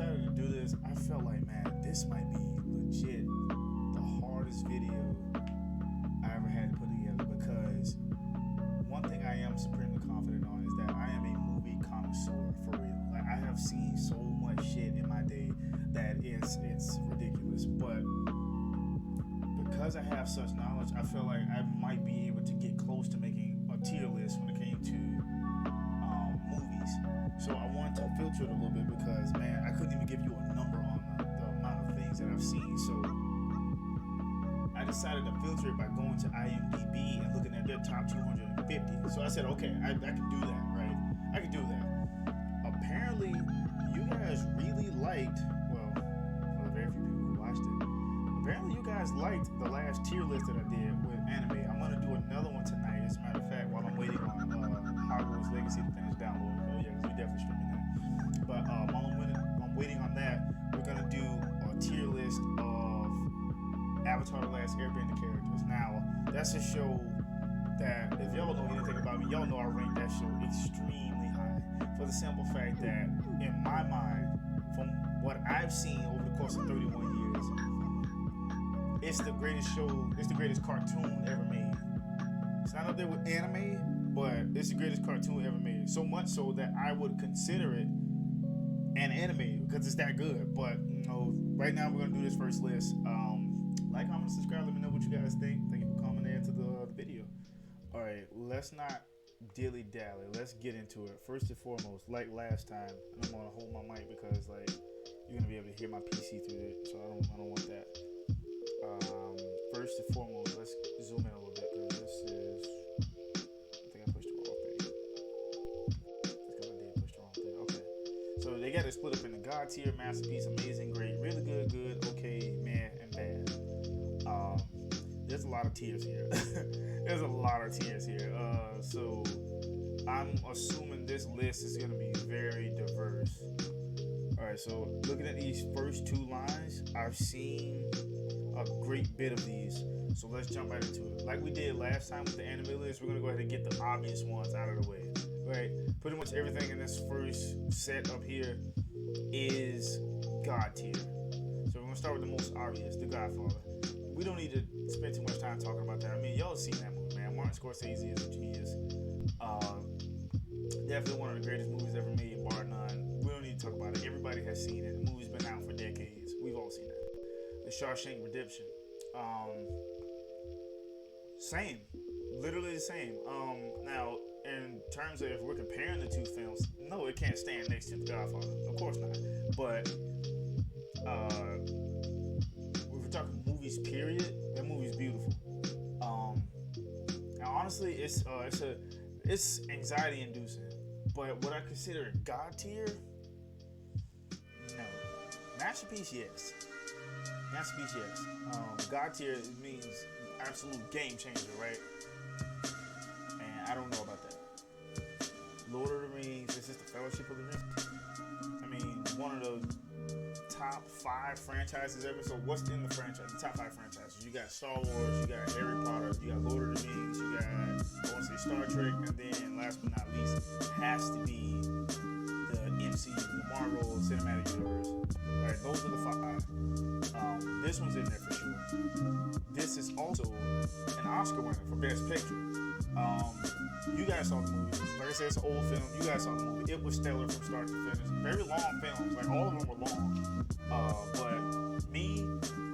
decided to do this, I felt like, man, this might be legit the hardest video I ever had to put together, because one thing I am supremely confident on is that I am a movie connoisseur for real. Like, I have seen so much shit in my day that it's ridiculous. But because I have such knowledge, I feel like I might be able to get close to making a tier list when it came to movies. So I wanted to filter it a little bit because, man, I couldn't even give you a number on the amount of things that I've seen. So I decided to filter it by going to IMDb and looking at their top 250. So I said, okay, I can do that, right? I can do that. Apparently, you guys really liked, well, for the very few people who watched it, apparently you guys liked the last tier list that I did with anime. I'm going to do another one tonight, as a matter of fact, while I'm waiting on Hogwarts Legacy to finish downloading. Oh yeah, because we definitely streaming that. But while I'm waiting on that, we're going to do a tier list of Avatar: The Last Airbender characters. Now, that's a show that, if y'all know anything about me, y'all know I rank that show extremely high, for the simple fact that, in my mind, from what I've seen over the course of 31 years, it's the greatest show, it's the greatest cartoon ever made. It's not up there with anime, but it's the greatest cartoon ever made. So much so that I would consider it an anime because it's that good. But, you know, right now we're going to do this first list. Like, comment, subscribe, let me know what you guys think. Thank you for coming into the video. All right, let's not dilly-dally. Let's get into it. First and foremost, like last time, and I'm going to hold my mic because, like, you're going to be able to hear my PC through it, so I don't want that. First and foremost, let's zoom in a little bit because this is, I think I pushed the wrong thing. It's because I did push the wrong thing. Okay. So they got it split up into God tier, masterpiece, amazing, great, really good, good, okay, meh, and bad. There's a lot of tiers here. There's a lot of tiers here. So I'm assuming this list is going to be very diverse. All right, so looking at these first two lines, I've seen a great bit of these. So let's jump right into it. Like we did last time with the anime list, we're going to go ahead and get the obvious ones out of the way. Right? Pretty much everything in this first set up here is God tier. So we're going to start with the most obvious, The Godfather. We don't need to spend too much time talking about that. I mean, y'all have seen that movie, man. Martin Scorsese is a genius. Definitely one of the greatest movies ever made, bar none. We don't need to talk about it. Everybody has seen it. The movie's been out for decades. We've all seen it. The Shawshank Redemption. Same. Literally the same. Now, in terms of if we're comparing the two films, no, it can't stand next to The Godfather. Of course not. But, if we're talking movies, period, that movie's beautiful. Now, honestly, it's anxiety inducing. But would I consider it God tier? No. Masterpiece, yes. Masterpiece, yes. God tier means absolute game changer, right? And I don't know about that. Lord of the Rings, is this the Fellowship of the Ring? I mean, one of the top 5 franchises ever. So what's in the franchise? The top 5 franchises. You got Star Wars, you got Harry Potter, you got Lord of the Rings, you got, I want to say Star Trek, and then last but not least, it has to be the MCU, the Marvel Cinematic Universe. Right, those are the 5. This one's in there for sure. This is also an Oscar winner for Best Picture. You guys saw the movie. Like I said, it's an old film. You guys saw the movie. It was stellar from start to finish. Very long films. Like, all of them were long. But me,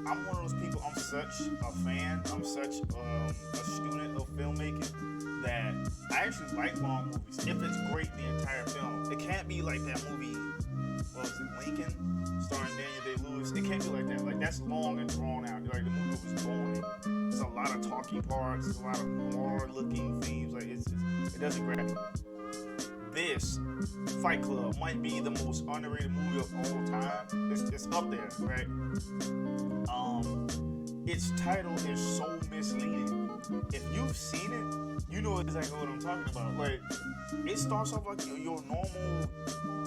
I'm one of those people. I'm such a fan. I'm such a student of filmmaking that I actually like long movies. If it's great, the entire film. It can't be like that movie, what was it, Lincoln? Starring Daniel Day-Lewis. It can't be like that. Like, that's long and drawn out. Like, the movie was boring. There's a lot of talking parts. There's a lot of hard-looking themes. Like, it doesn't grab me. This, Fight Club, might be the most underrated movie of all time. It's up there, right? Its title is so misleading. If you've seen it, you know exactly what I'm talking about. Like, it starts off like your normal,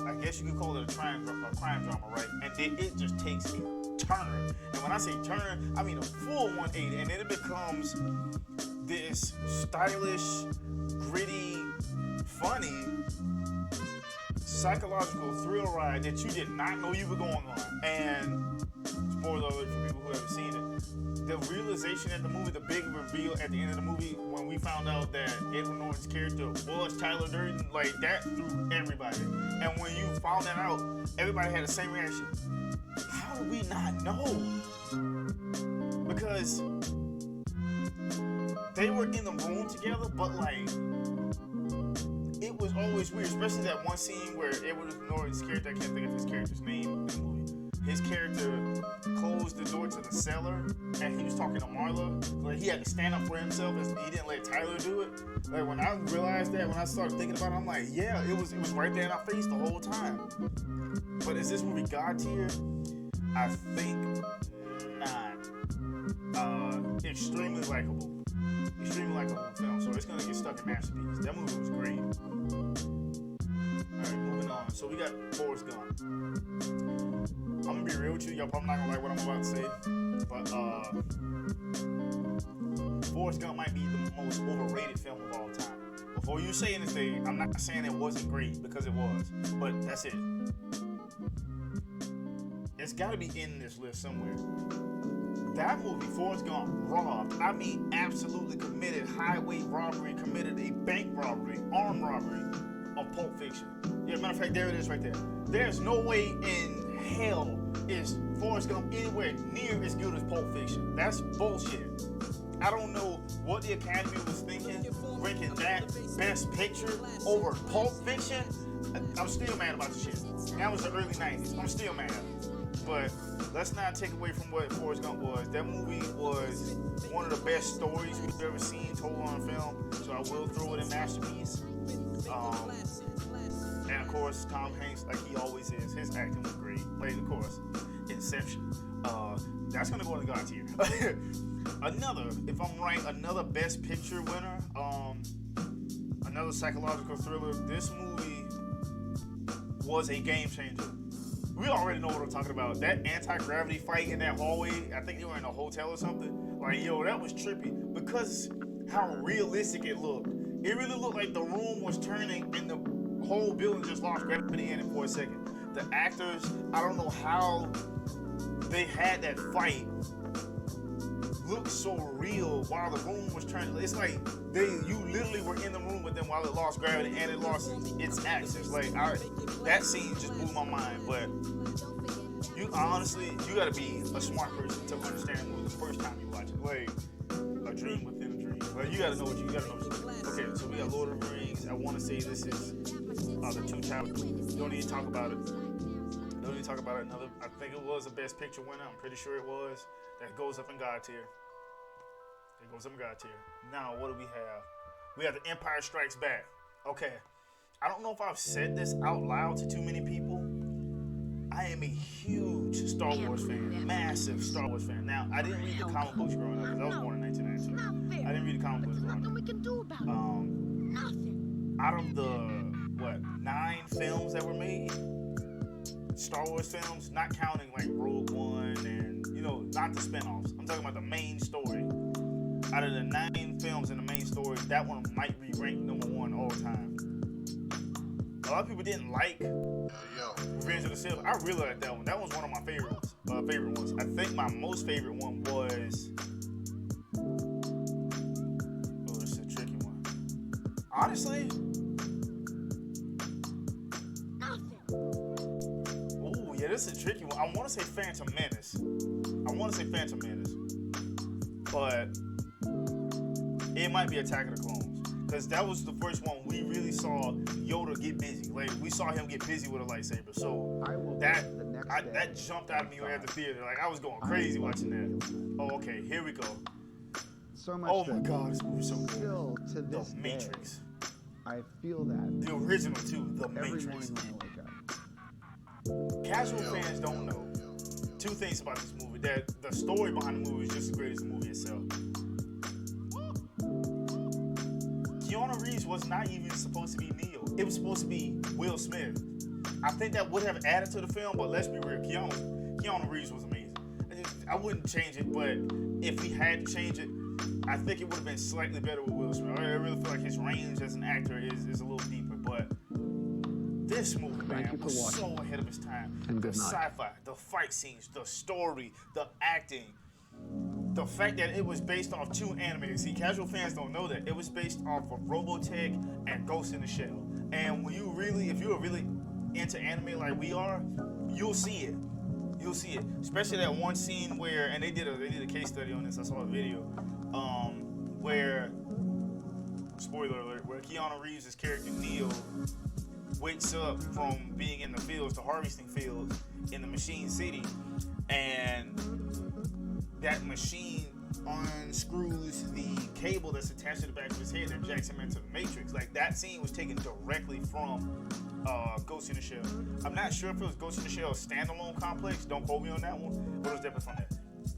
I guess you could call it a crime drama, right? And then it just takes a turn. And when I say turn, I mean a full 180. And then it becomes this stylish, gritty, funny psychological thrill ride that you did not know you were going on. And spoiler alert for people who haven't seen it, the realization at the movie, the big reveal at the end of the movie when we found out that Edward Norton's character was Tyler Durden, like that threw everybody. And when you found that out, everybody had the same reaction. How do we not know? Because they were in the room together, but like it was always weird, especially that one scene where Edward Norton's character, I can't think of his character's name in the movie. His character closed the door to the cellar, and he was talking to Marla. Like he had to stand up for himself, and he didn't let Tyler do it. Like when I realized that, when I started thinking about it, I'm like, yeah, it was right there in our face the whole time. But is this movie God tier? I think not. Extremely likable. Extremely likable film, so it's gonna get stuck in masterpiece. That movie was great. Alright, moving on. So we got Forrest Gump. I'm gonna be real with you, y'all probably not gonna like what I'm about to say, but Forrest Gump might be the most overrated film of all time. Before you say anything, I'm not saying it wasn't great, because it was, but that's it. It's gotta be in this list somewhere. That movie, Forrest Gump, robbed, I mean absolutely committed highway robbery, committed a bank robbery, armed robbery of Pulp Fiction. Yeah, matter of fact, there it is right there. There's no way in hell is Forrest Gump anywhere near as good as Pulp Fiction. That's bullshit. I don't know what the Academy was thinking, ranking that best picture over Pulp Fiction. I'm still mad about the shit. That was the early 90s. I'm still mad. But let's not take away from what Forrest Gump was. That movie was one of the best stories we've ever seen told on film, so I will throw it in masterpiece. And of course, Tom Hanks, like he always is, his acting was great. Like, of course, Inception. That's gonna go in the God tier. Another, if I'm right, another Best Picture winner. Another psychological thriller. This movie was a game changer. We already know what I'm talking about. That anti-gravity fight in that hallway, I think they were in a hotel or something. Like, yo, that was trippy because how realistic it looked. It really looked like the room was turning and the whole building just lost gravity in it for a second. The actors, I don't know how they had that fight look so real while the room was turning. It's like you literally were in the room with them while it lost gravity and it lost its axis. Like that scene just blew my mind. But you honestly, you gotta be a smart person to understand the movie the first time you watch it. Like a dream within a dream. Like you gotta know what you gotta know. Okay, so we got Lord of the Rings. I want to say this is the Two Towers. Don't even talk about it. Don't even talk about it. I think it was a Best Picture winner. I'm pretty sure it was. That goes up in God tier. It goes up in God tier. Now, what do we have? We have The Empire Strikes Back. Okay. I don't know if I've said this out loud to too many people. I am a huge Star Wars fan. Massive Star Wars fan. Now, I didn't read the comic books growing up because I was born in 1992. I didn't read the comic books growing up. Out of the, 9 films that were made, Star Wars films, not counting like Rogue One and, not the spinoffs. I'm talking about the main story. Out of the 9 films in the main story, that one might be ranked number 1 all time. A lot of people didn't like Revenge of the Sith. I really liked that one. That was one of my favorite ones. I think my most favorite one was... Oh, this is a tricky one. Honestly... Yeah, this is a tricky one. I want to say Phantom Menace. But it might be Attack of the Clones. Because that was the first one we really saw Yoda get busy. Like, we saw him get busy with a lightsaber. So that jumped out of me at the theater. Like, I was going crazy watching that. Oh, okay, here we go. So much oh my God, this movie's so good. Still to this The Matrix. Day, I feel that. The original too, The Matrix. Every morning when I wake up. Casual fans don't know 2 things about this movie. That the story behind the movie is just as great as the movie itself. Keanu Reeves was not even supposed to be Neo. It was supposed to be Will Smith. I think that would have added to the film, but let's be real, Keanu Reeves was amazing. I wouldn't change it, but if we had to change it, I think it would have been slightly better with Will Smith. I really feel like his range as an actor is a little deeper, but this movie, man, Thank you for was watching. so ahead of its time. And The good night. sci-fi, the fight scenes, the story, the acting, the fact that it was based off two animes. See, casual fans don't know that. It was based off of Robotech and Ghost in the Shell. And when you really, if you're really into anime like we are, you'll see it. You'll see it. Especially that one scene where, and they did a case study on this. I saw a video, where, spoiler alert, where Keanu Reeves' character Neo wakes up from being in the fields, the harvesting fields in the Machine City, and that machine unscrews the cable that's attached to the back of his head that jacks him into the Matrix. Like, that scene was taken directly from Ghost in the Shell. I'm not sure if it was Ghost in the Shell standalone complex. Don't quote me on that one, but it was definitely from there.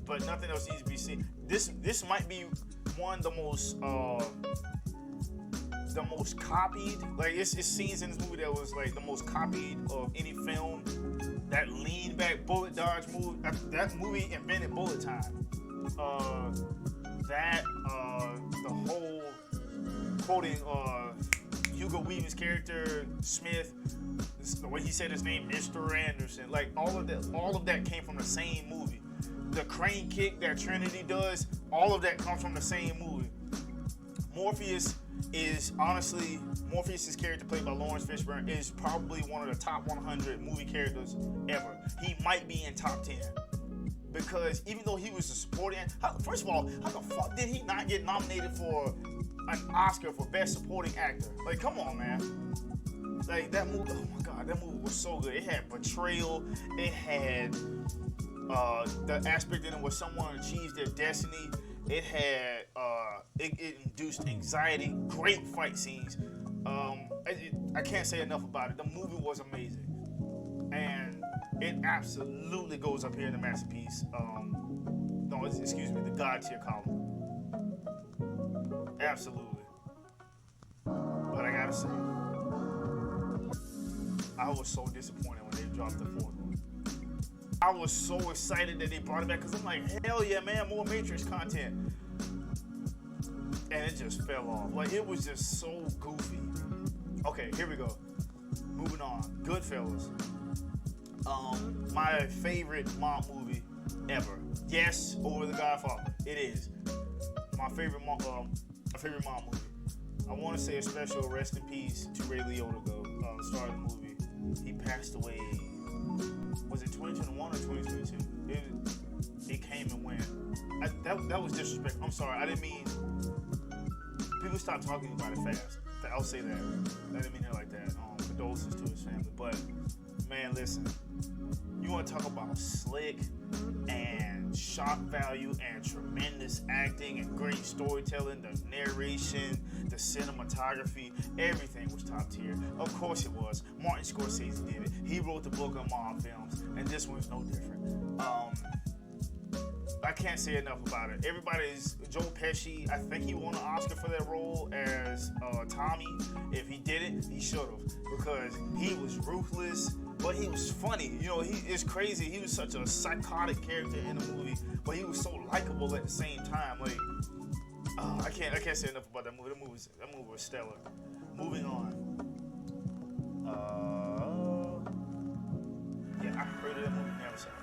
But nothing else needs to be seen. This might be one of the most copied. Like, it's scenes in this movie that was like the most copied of any film. That lean back bullet dodge move. That movie invented bullet time. The whole quoting Hugo Weaving's character Smith, the way he said his name, Mr. Anderson. Like, all of that came from the same movie. The crane kick that Trinity does, all of that comes from the same movie. Morpheus' character played by Lawrence Fishburne is probably one of the top 100 movie characters ever. He might be in top 10. Because even though he was a supporting, first of all, how the fuck did he not get nominated for an Oscar for Best Supporting Actor? Like, come on, man. Like, that movie, oh my God, that movie was so good. It had betrayal. It had the aspect in it where someone achieves their destiny. It had, it induced anxiety. Great fight scenes. I can't say enough about it. The movie was amazing. And it absolutely goes up here in the masterpiece. The God tier column. Absolutely. But I gotta say, I was so disappointed when they dropped the fourth one. I was so excited that they brought it back because I'm like, hell yeah, man, more Matrix content. And it just fell off. Like, it was just so goofy. Okay, here we go. Moving on. Goodfellas. My favorite mob movie ever. Yes, over The Godfather. It is. My favorite mob movie. I want to say a special rest in peace to Ray Liotta, though, the star of the movie. He passed away, was it 2021 or 2022? It came and went. That was disrespectful. I'm sorry. I didn't mean... People stop talking about it fast. I'll say that. I didn't mean it like that. Condolences to his family. But, man, listen. You want to talk about slick and shock value and tremendous acting and great storytelling, the narration, the cinematography, everything was top tier. Of course it was. Martin Scorsese did it. He wrote the book on mob films, and this one's no different. I can't say enough about it. Joe Pesci, I think he won an Oscar for that role as Tommy. If he didn't, he should have, because he was ruthless, but he was funny. You know, it's crazy. He was such a psychotic character in the movie, but he was so likable at the same time. Like, I can't say enough about that movie. That movie was stellar. Moving on. Yeah, I heard of that movie, never saw it.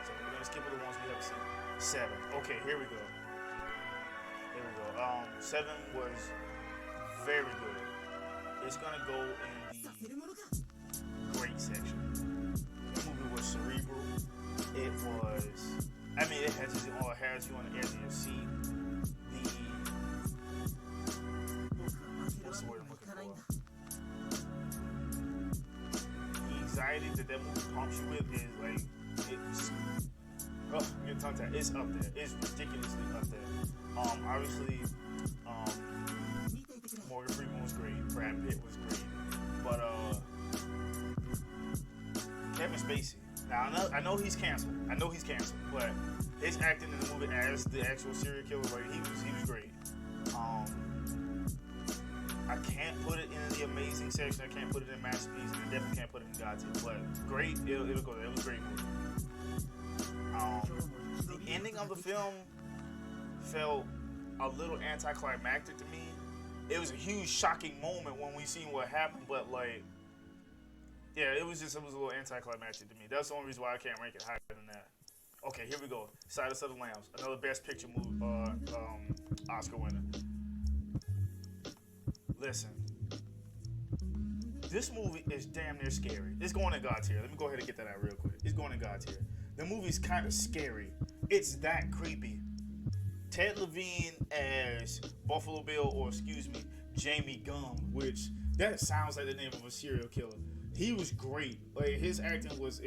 So we're gonna skip all the ones we haven't seen. 7. Okay, here we go. 7 was very good. It's gonna go in the great section. The movie was cerebral. It was, it has you on the edge of your seat. What's the word I'm looking for? The anxiety that movie pumps you with is like, your tongue tied. It's up there. It's ridiculously up there. Obviously, Morgan Freeman was great. Brad Pitt was great. But Kevin Spacey. Now I know he's canceled. But his acting in the movie as the actual serial killer, like, he was great. I can't put it in the amazing section. I can't put it in masterpiece, and I definitely can't put it in God tier. But great. It'll go there. It was a great movie. The ending of the film felt a little anticlimactic to me. It was a huge shocking moment when we seen what happened, but like, Yeah, it was a little anticlimactic to me. That's the only reason why I can't rank it higher than that. Okay, here we go. Silence of the Lambs, another Best Picture movie, Oscar winner. Listen, this movie is damn near scary. It's going in God tier. Let me go ahead and get that out real quick. It's going in God tier. The movie's kind of scary. It's that creepy. Ted Levine as Buffalo Bill, or excuse me, Jamie Gum, which that sounds like the name of a serial killer. He was great. Like his acting was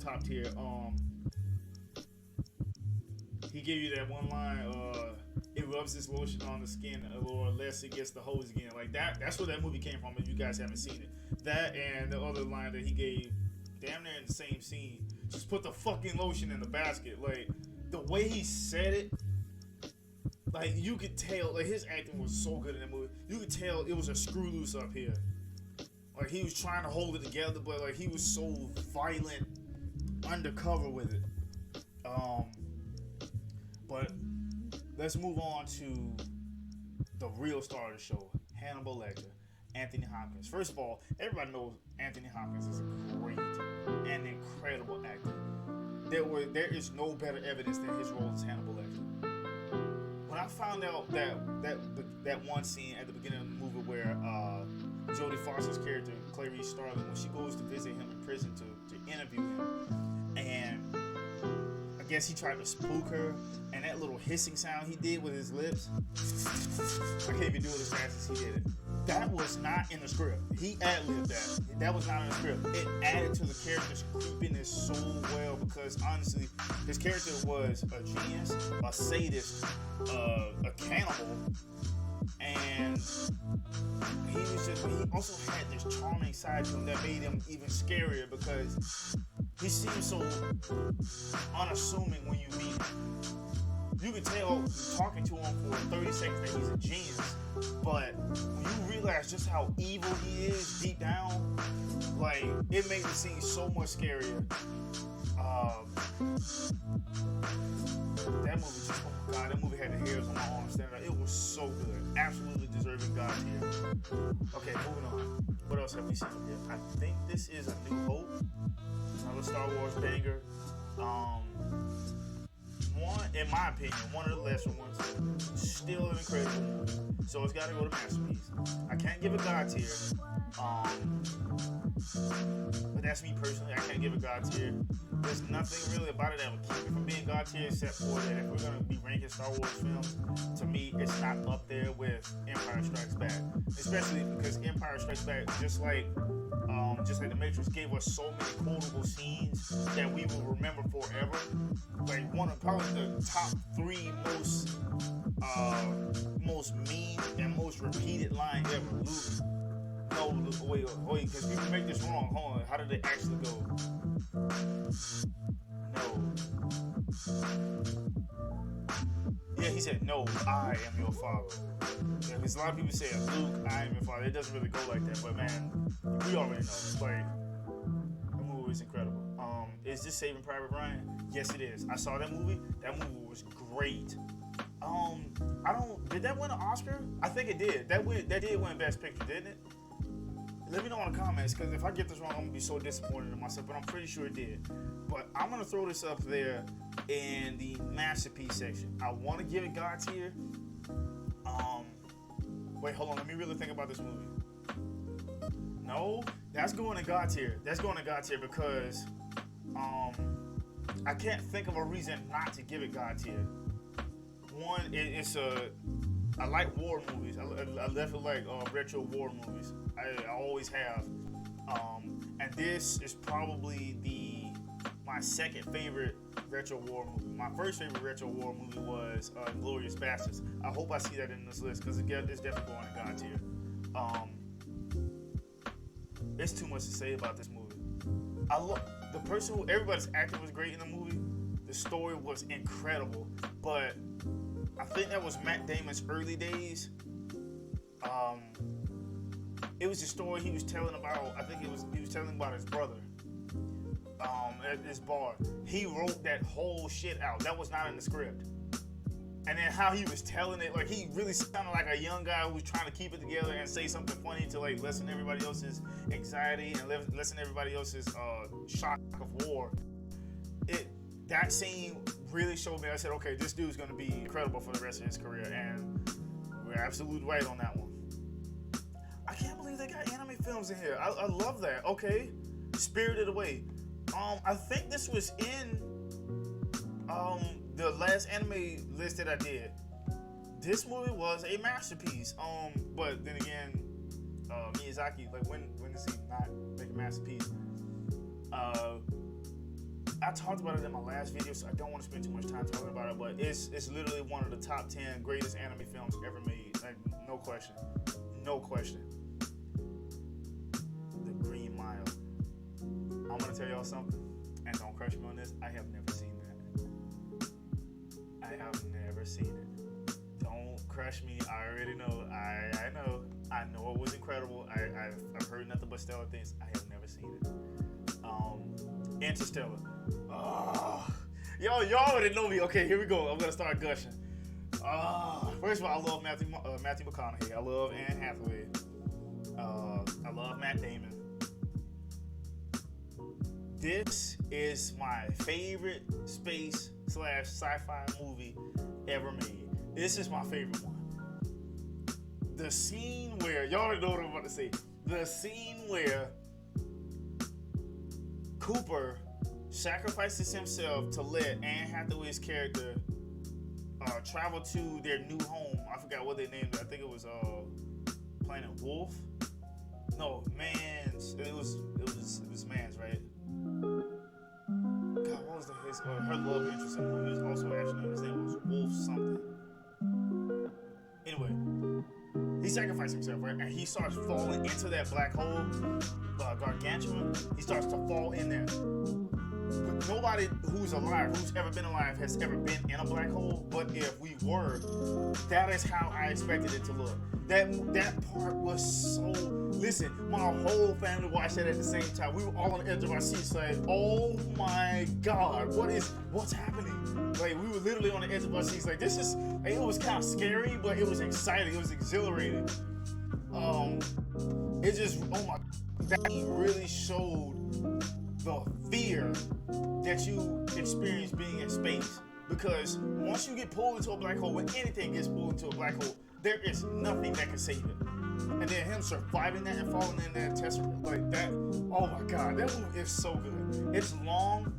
top tier. He gave you that one line, it rubs this lotion on the skin or less it gets the hose again. Like that's where that movie came from if you guys haven't seen it. That and the other line that he gave damn near in the same scene. Just put the fucking lotion in the basket. Like the way he said it, like you could tell, like his acting was so good in that movie. You could tell it was a screw loose up here. Like he was trying to hold it together, but like he was so violent, undercover with it. But let's move on to the real star of the show, Hannibal Lecter, Anthony Hopkins. First of all, everybody knows Anthony Hopkins is a great and incredible actor. There is no better evidence than his role as Hannibal Lecter. When I found out that one scene at the beginning of the movie where Jodie Foster's character, Clarice Starling, when she goes to visit him in prison to interview him, and I guess he tried to spook her, and that little hissing sound he did with his lips, I can't even do it as fast as he did it. That was not in the script. He ad-libbed that. That was not in the script. It added to the character's creepiness so well because honestly, his character was a genius, a sadist, a cannibal, and he also had this charming side to him that made him even scarier because he seems so unassuming when you meet him. You can tell talking to him for 30 seconds that he's a genius, but when you realize just how evil he is deep down, like, it made the scene so much scarier. That movie just, oh my god, that movie had the hairs on my arm standing up. It was so good. Absolutely deserving God tier. Okay, moving on. What else have we seen here? I think this is A New Hope. Another Star Wars banger. One, in my opinion, one of the lesser ones. Still an incredible movie. So it's got to go to Masterpiece. I can't give it God tier. But that's me personally. I can't give it God tier. There's nothing really about it that would keep it from being God tier except for that if we're going to be ranking Star Wars films, to me, it's not up there with Empire Strikes Back. Especially because Empire Strikes Back, just like The Matrix, gave us so many quotable scenes that we will remember forever. Like one of probably the top 3 most mean and most repeated line ever. Luke. No, wait, because people make this wrong. Hold on, how did it actually go? No. Yeah, he said, no, I am your father. Yeah, because a lot of people say, Luke, I am your father. It doesn't really go like that, but man, we already know. Like, the movie is incredible. Is this Saving Private Ryan? Yes, it is. I saw that movie. That movie was great. Did that win an Oscar? I think it did. That did win Best Picture, didn't it? Let me know in the comments, because if I get this wrong, I'm going to be so disappointed in myself, but I'm pretty sure it did. But I'm going to throw this up there in the Masterpiece section. I want to give it God tier. Wait, hold on. Let me really think about this movie. No, that's going to God tier. That's going to God tier because I can't think of a reason not to give it God tier. One, I like war movies. I definitely like retro war movies. I always have. And this is probably my second favorite retro war movie. My first favorite retro war movie was Inglourious Basterds. I hope I see that in this list because it's definitely going to God tier. There's too much to say about this movie. I love the person who everybody's acting was great in the movie. The story was incredible, but I think that was Matt Damon's early days. It was a story he was telling about. I think he was telling about his brother. At this bar, he wrote that whole shit out. That was not in the script. And then how he was telling it, like he really sounded like a young guy who was trying to keep it together and say something funny to like lessen everybody else's anxiety and lessen everybody else's shock of war. That scene really showed me. I said, okay, this dude's gonna be incredible for the rest of his career, and we're absolutely right on that one. I can't believe they got anime films in here. I love that. Okay, Spirited Away. I think this was in the last anime list that I did. This movie was a masterpiece. But then again, Miyazaki, like when does he not make a masterpiece? I talked about it in my last video, so I don't want to spend too much time talking about it, but it's literally one of the top 10 greatest anime films ever made. Like, no question. No question. The Green Mile. I'm gonna tell y'all something, and don't crush me on this. I have never seen that. I have never seen it. Don't crush me. I already know. I know. I know it was incredible. I've heard nothing but stellar things. I have never seen it. Interstellar. Oh, y'all already know me. Okay, here we go. I'm gonna start gushing. First of all, I love Matthew McConaughey. I love Anne Hathaway. I love Matt Damon. This is my favorite space/sci-fi movie ever made. This is my favorite one. The scene where, y'all already know what I'm about to say. The scene where Cooper sacrifices himself to let Anne Hathaway's character travel to their new home. I forgot what they named it. I think it was Planet Wolf. No, Mans. It was Mans, right? God, what was her love interest in the movie? Was also actually, his name was Wolf something. Anyway, he sacrificed himself, right? And he starts falling into that black hole, gargantuan. He starts to fall in there. But nobody who's ever been alive, has ever been in a black hole. But if we were, that is how I expected it to look. That part was so. Listen, my whole family watched that at the same time. We were all on the edge of our seats, like, "Oh my God, what's happening?" Like, we were literally on the edge of our seats, like, this is. Like, it was kind of scary, but it was exciting. It was exhilarating. It just, oh my, that really showed the fear that you experience being in space. Because once you get pulled into a black hole, when anything gets pulled into a black hole, there is nothing that can save it. And then him surviving that and falling in that test like that, oh my God, that movie is so good. It's long.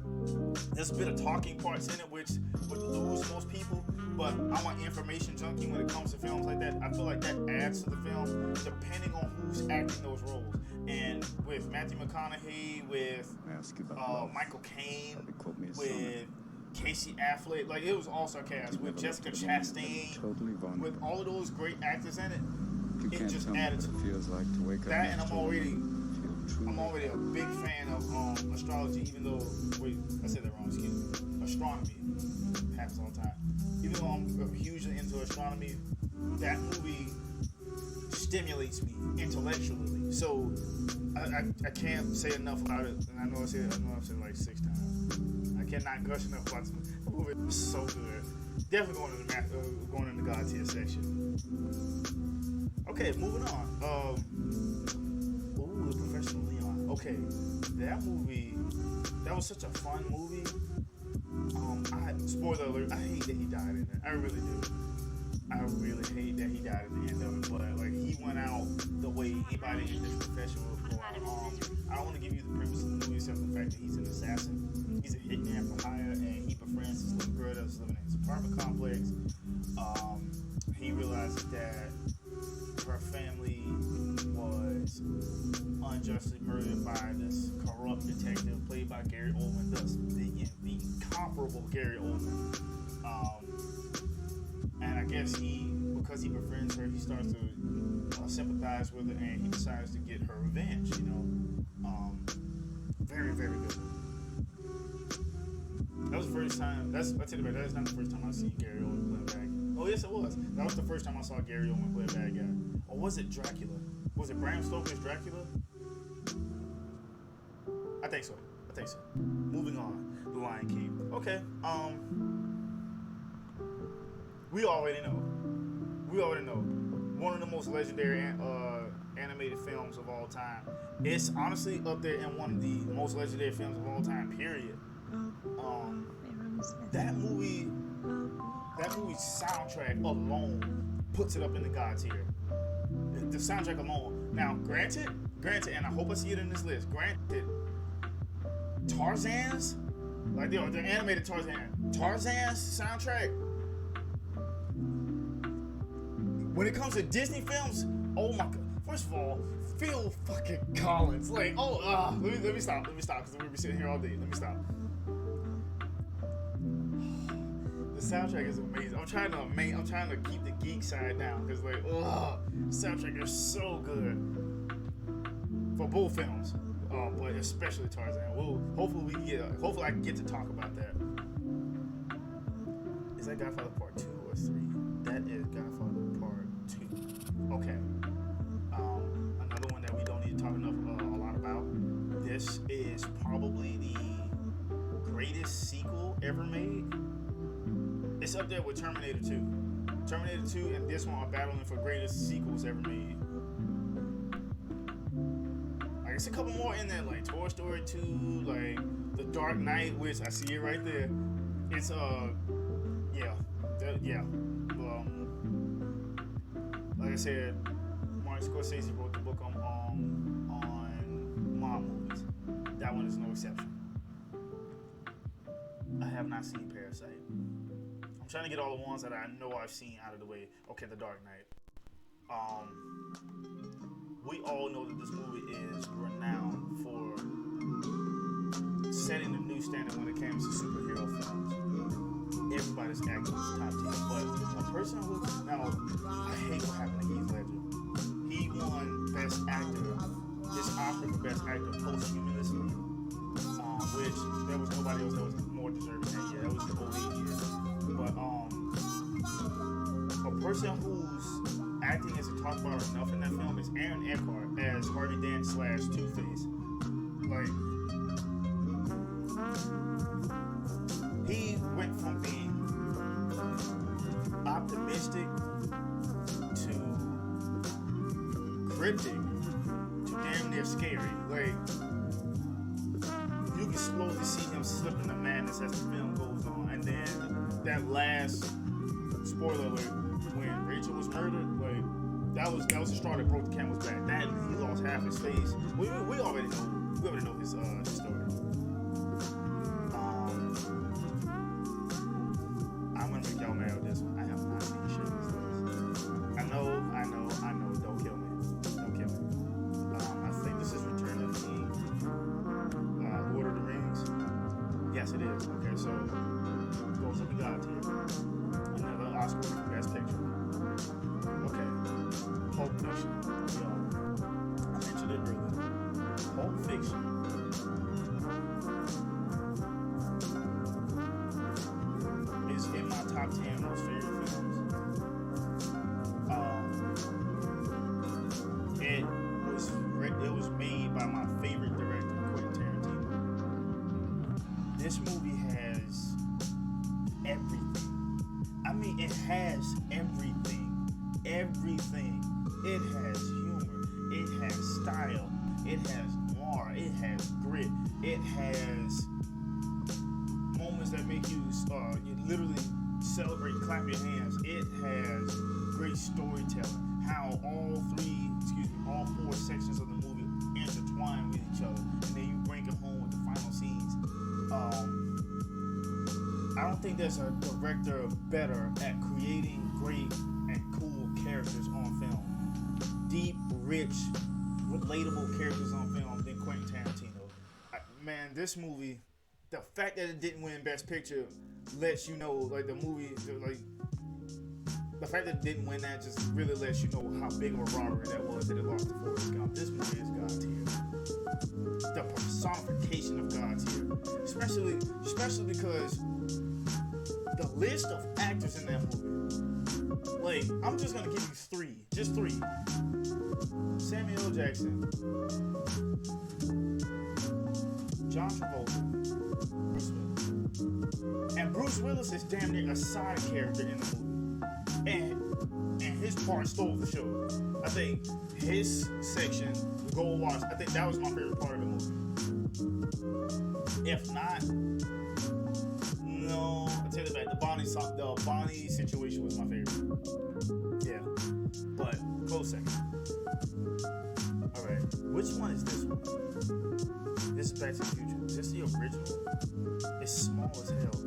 There's a bit of talking parts in it, which would lose most people. But I'm an information junkie when it comes to films like that. I feel like that adds to the film, depending on who's acting those roles. And with Matthew McConaughey, with Michael Caine, with Casey Affleck, like it was all-star cast. With Jessica Chastain, with all of those great actors in it, it just added to it. That, and I'm already a big fan of astrology, even though, wait, I said that wrong, excuse me. Astronomy happens all the time. Even though I'm hugely into astronomy, that movie stimulates me intellectually. So I can't say enough about it, and I know I've said it like 6 times. I cannot gush enough about this movie. The movie is so good. Definitely going in the God tier section. Okay, moving on. The Professional Leon. Okay, that movie, that was such a fun movie. Spoiler alert, I hate that he died in it. I really do. I really hate that he died at the end of it, but like he went out the way anybody in this profession would go out. I don't want to give you the premise of the movie except for the fact that he's an assassin. He's a hitman for hire, and he befriends this little girl that was living in his apartment complex. He realizes that her family was unjustly murdered by this corrupt detective played by Gary Oldman, thus the incomparable Gary Oldman. And I guess because he befriends her, he starts to sympathize with her, and he decides to get her revenge, you know. Very, very good. That was the first time, I tell you about that is not the first time I've seen Gary Oldman play a bad guy. Oh yes it was. That was the first time I saw Gary Oldman play a bad guy. Or was it Dracula? Was it Bram Stoker's Dracula? I think so. Moving on. The Lion King. Okay. We already know. We already know. One of the most legendary animated films of all time. It's honestly up there in one of the most legendary films of all time. Period. That movie's soundtrack alone puts it up in the God tier. The soundtrack alone. Now, granted, and I hope I see it in this list. Granted, Tarzan's, like the animated Tarzan's soundtrack. When it comes to Disney films, oh my god! First of all, Phil fucking Collins, like, let me stop, because we'll be sitting here all day. Let me stop. The soundtrack is amazing. I'm trying to keep the geek side down, because like, the soundtrack is so good for both films, but especially Tarzan. Hopefully I can get to talk about that. Is that Godfather Part 2 or 3? That is Godfather Part 2. Okay. Another one that we don't need to talk enough a lot about. This is probably the greatest sequel ever made. It's up there with Terminator 2. Terminator 2 and this one are battling for greatest sequels ever made. Like, it's a couple more in there, like Toy Story 2, like The Dark Knight, which I see it right there. It's like I said, Martin Scorsese wrote the book on mob movies. That one is no exception. I have not seen Parasite. I'm trying to get all the ones that I know I've seen out of the way. Okay, The Dark Knight. We all know that this movie is renowned for setting the new standard when it comes to superhero films. Everybody's acting is top tier, but a person who I hate what happened to Heath Ledger. He won Best Actor, this Oscar for Best Actor posthumously, which there was nobody else that was more deserving that year. That was the 08 year. But a person whose acting isn't talked about enough in that film is Aaron Eckhart as Harvey Dent / Two-Face. Like, he went from being optimistic to cryptic to damn near scary. Like, you can slowly see him slip into madness as the film goes on, and then that last spoiler alert, when Rachel was murdered, like, that was the straw that broke the camel's back. That, he lost half his face. We already know his story. I'm gonna make y'all mad with this one. I have not seen shit this list. I know. Don't kill me. I think this is Return of the King. Lord of the Rings. Yes, it is. Okay, so goes up the God tier. Another Oscar for Best Picture. Okay. Pulp Fiction. I mentioned it earlier. Pulp Fiction. Is in my top 10 most favorite films. It was made by my favorite director, Quentin Tarantino. This movie has everything. I mean, it has everything. Everything. It has humor. It has style. It has noir. It has grit. It has moments that make you literally celebrate, clap your hands. It has great storytelling. How all four sections of the movie intertwine with each other, and then you bring it home with the final scenes. I don't think there's a director better at creating great and cool characters on film. Deep, rich, relatable characters on film than Quentin Tarantino. Man, this movie, the fact that it didn't win Best Picture lets you know, like, the movie, like, the fact that it didn't win that just really lets you know how big of a robbery that was that it lost to Forrest Gump. This movie is God tier. The personification of God tier. Especially because the list of actors in that movie. Like, I'm just gonna give you three. Just three. Samuel L. Jackson. John Travolta. Bruce Willis. And Bruce Willis is damn near a side character in the movie. and his part stole the show. I think his section, the Gold Watch, I think that was my favorite part of the movie. If not, no, I take it back. The Bonnie situation was my favorite. Yeah, but close second. All right, which one is this one? This is Back to the Future. Is this the original? It's small as hell.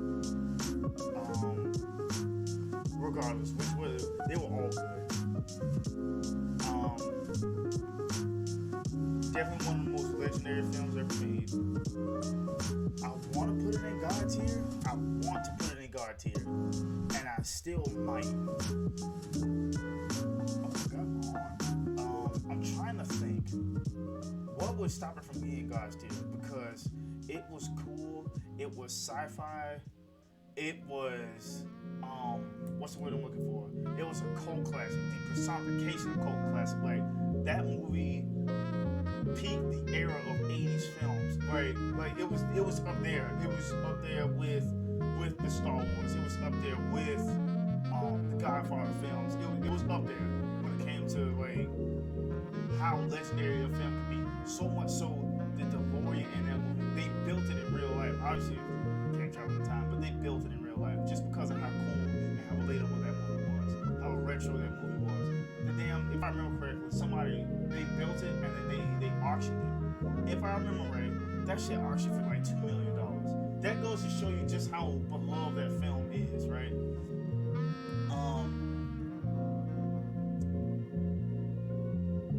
Regardless, they were all good. Definitely one of the most legendary films ever made. I want to put it in God tier. And I still might. Oh, come on. I'm trying to think. What would stop it from being God's tier? Because it was cool. It was sci-fi. It was what's the word I'm looking for? It was a cult classic, the personification of cult classic. Like that movie peaked the era of 80s films, right? Like it was up there. It was up there with the Star Wars. It was up there with the Godfather films. It was up there when it came to like how legendary a film could be. So much so that the DeLorean in that movie, they built it in real life. Obviously, can't travel in time, but they built it in real life just because of how cool and how relatable that movie was, how retro that movie was. The damn, if I remember correctly, they built it and then they auctioned it. If I remember right, that shit auctioned for like $2 million. That goes to show you just how beloved that film is, right?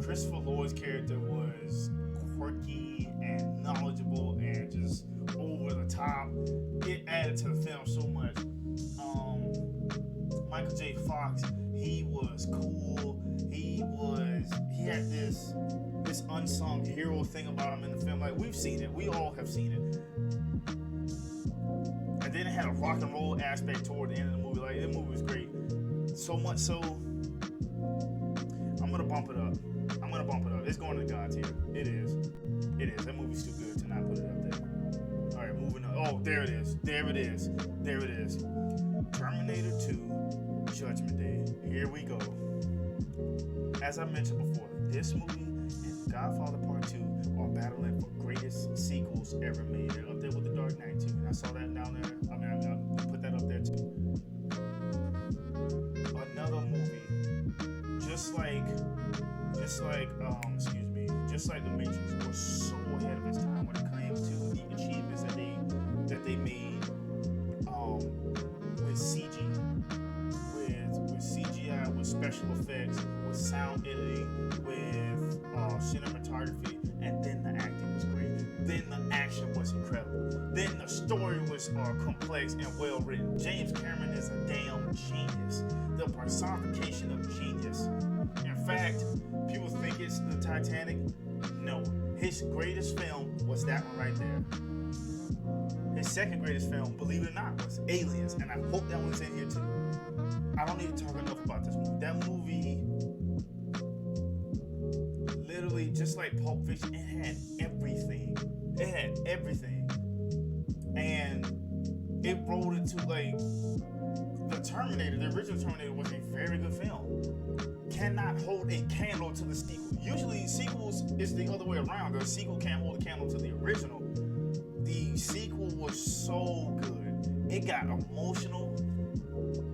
Christopher Lloyd's character was quirky and knowledgeable and just over the top. It added to the film so much. Michael J. Fox, he was cool. He had this unsung hero thing about him in the film. Like we've seen it. We all have seen it. And then it had a rock and roll aspect toward the end of the movie. Like the movie was great. So much so I'm gonna bump it up. It's going to God tier. It is. That movie's too good to not put it up there. Alright, moving on. Oh, there it is. Terminator 2 Judgment Day. Here we go. As I mentioned before, this movie and Godfather Part 2 are battling for greatest sequels ever made. They're up there with The Dark Knight too. And I saw that down there. I put that up there too. Another movie. Just like The Matrix was so ahead of its time when it came to the achievements that they made with CG, with CGI, with special effects, with sound editing, with cinematography, and then the acting was great. Then the action was incredible. Then the story was complex and well written. James Cameron is a damn genius. The personification of genius. In fact, people think it's the Titanic. No, his greatest film was that one right there. His second greatest film, believe it or not, was Aliens, and I hope that one's in here too. I don't need to talk enough about this movie. That movie, literally, just like Pulp Fiction, it had everything. And it rolled into like the Terminator. The original Terminator was a very good film. Cannot hold a candle to the sequel. Usually sequels is the other way around. The sequel can't hold a candle to the original. The sequel was so good. It got emotional.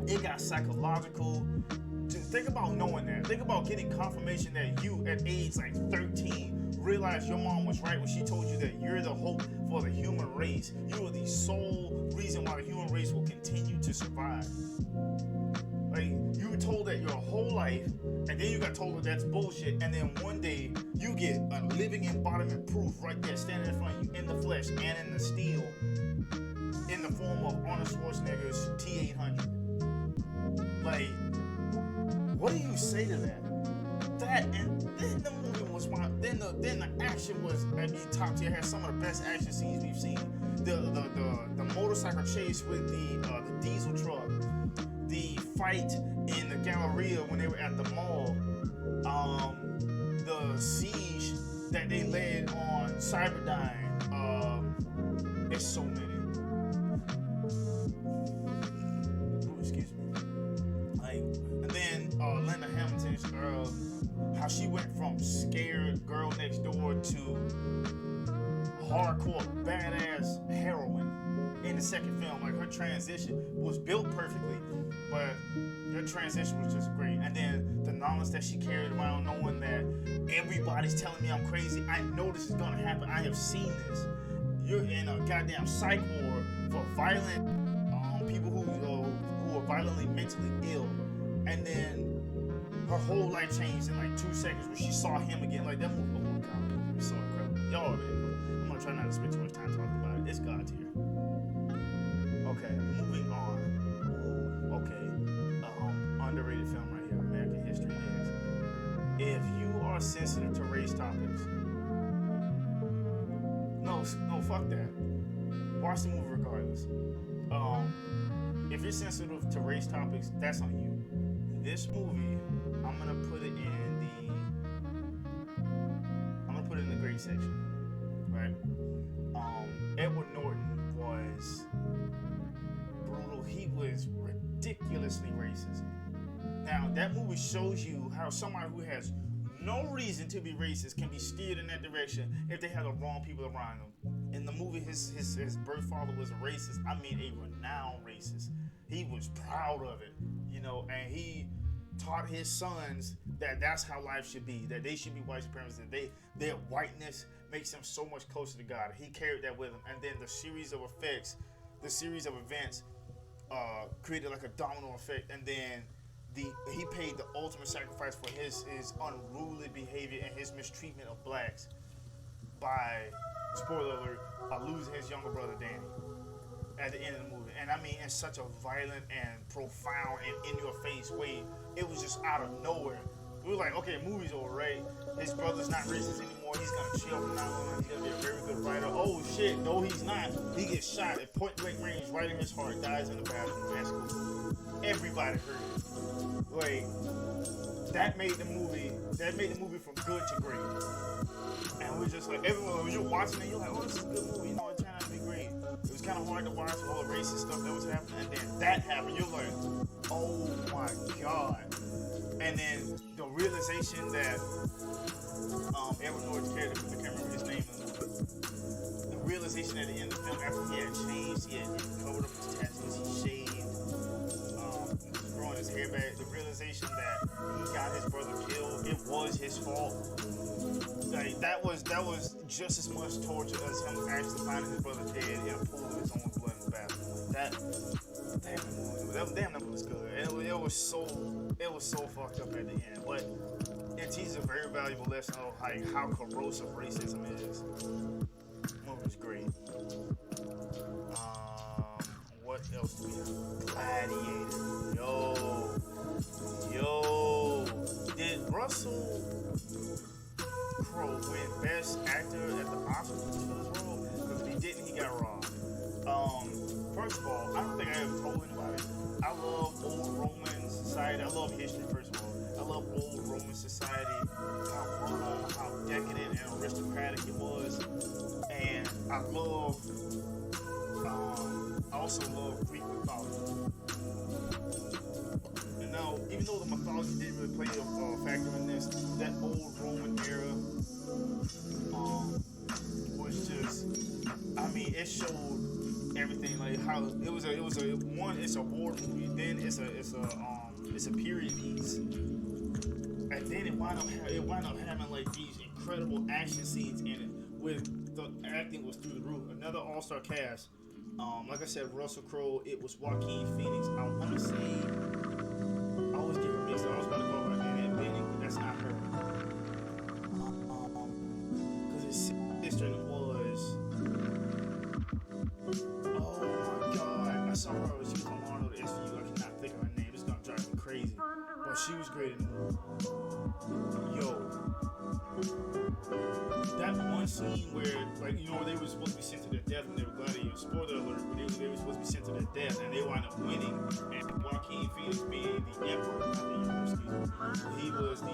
It got psychological. Think about knowing that. Think about getting confirmation that you, at age like 13, realized your mom was right when she told you that you're the hope for the human race. You are the sole reason why the human race will continue to survive. Like, you were told that your whole life, and then you got told that that's bullshit, and then one day you get a living embodiment proof right there standing in front of you in the flesh and in the steel in the form of Arnold Schwarzenegger's T-800. Like, what do you say to that? That, and then the movie was then the action was at the top tier. It had some of the best action scenes we've seen. The motorcycle chase with the diesel truck. The fight in the Galleria when they were at the mall, the siege that they led on Cyberdyne, it's so many. Ooh, excuse me. Like, scared girl next door to hardcore badass heroine in the second film. Like her transition was built perfectly, but her transition was just great. And then the knowledge that she carried around, knowing that everybody's telling me I'm crazy. I know this is gonna happen. I have seen this. You're in a goddamn psych ward for violent people who are violently mentally ill, and then her whole life changed in like 2 seconds when she saw him again. Like that movie, oh my god, that movie was so incredible. Y'all already know. I'm gonna try not to spend too much time talking about it. It's God tier. Okay, moving on. Okay, underrated film right here, American History X. If you are sensitive to race topics, no, fuck that. Watch the movie regardless. If you're sensitive to race topics, that's on you. This movie, I'm gonna put it in the great section, right? Edward Norton was brutal. He was ridiculously racist. Now, that movie shows you how somebody who has no reason to be racist can be steered in that direction if they have the wrong people around them. In the movie, his birth father was a racist. I mean, a renowned racist. He was proud of it, you know, and he taught his sons that that's how life should be, that they should be white supremacists, that their whiteness makes them so much closer to God. He carried that with him, and then the series of events created like a domino effect, and then he paid the ultimate sacrifice for his unruly behavior and his mistreatment of blacks by, spoiler alert, losing his younger brother Danny at the end of the movie. And I mean, in such a violent and profound and in-your-face way, it was just out of nowhere. We were like, okay, the movie's over, right? His brother's not racist anymore. He's gonna chill from now on. He's gonna be a very good fighter. Oh shit, no, he's not. He gets shot at point blank range, right in his heart, dies in the bathroom. That's cool. Everybody heard it. Like, that made the movie from good to great. And we're just like, everyone, when you're watching it, you're like, oh, this is a good movie. You know, it turned out to be great. It was kind of hard to watch all the racist stuff that was happening, and then that happened. You're like, oh my god. And then the realization that Edward Norton's character, I can't remember his name in the movie, the realization at the end of the film, after he had changed, he had covered up his tattoos, he shaved, growing his hair back, the realization that he got his brother killed, it was his fault. Like, that was just as much torture as him actually finding his brother dead in a pool of his own blood in the bathroom. That movie was good. And it was so fucked up at the end. But it teaches a very valuable lesson of like how corrosive racism is. The movie was great. What else do we have? Gladiator. Yo. Did Russell Crowe win Best Actor at the Oscars for this role? Because if he didn't, he got robbed. First of all, I don't think I ever told anybody. I love old Roman society. I love history, first of all. I love old Roman society, how brutal, how decadent and aristocratic it was. And I also love Greek mythology. And now, even though the mythology didn't really play a factor in this, that old Roman era was just, I mean, it showed everything, like how it's a war movie, then it's a period piece, and then it wound up having like these incredible action scenes in it, with the acting was through the roof. Another all-star cast. Like I said, Russell Crowe. It was Joaquin Phoenix. I want to say, I always get her mixed up. I was about to call her Annette Bening, but that's not her. Because his sister was. Oh my god! I saw her. She was on Arnold SVU. I cannot think of her name. It's gonna drive me crazy. But she was great in the movie. Yo. That one scene where, like, you know, they were supposed to be sent to their death when they were gladiators. Spoiler alert, but they were supposed to be sent to their death, and they wound up winning. And Joaquin Phoenix being the emperor, not the emperor, excuse me. He was the,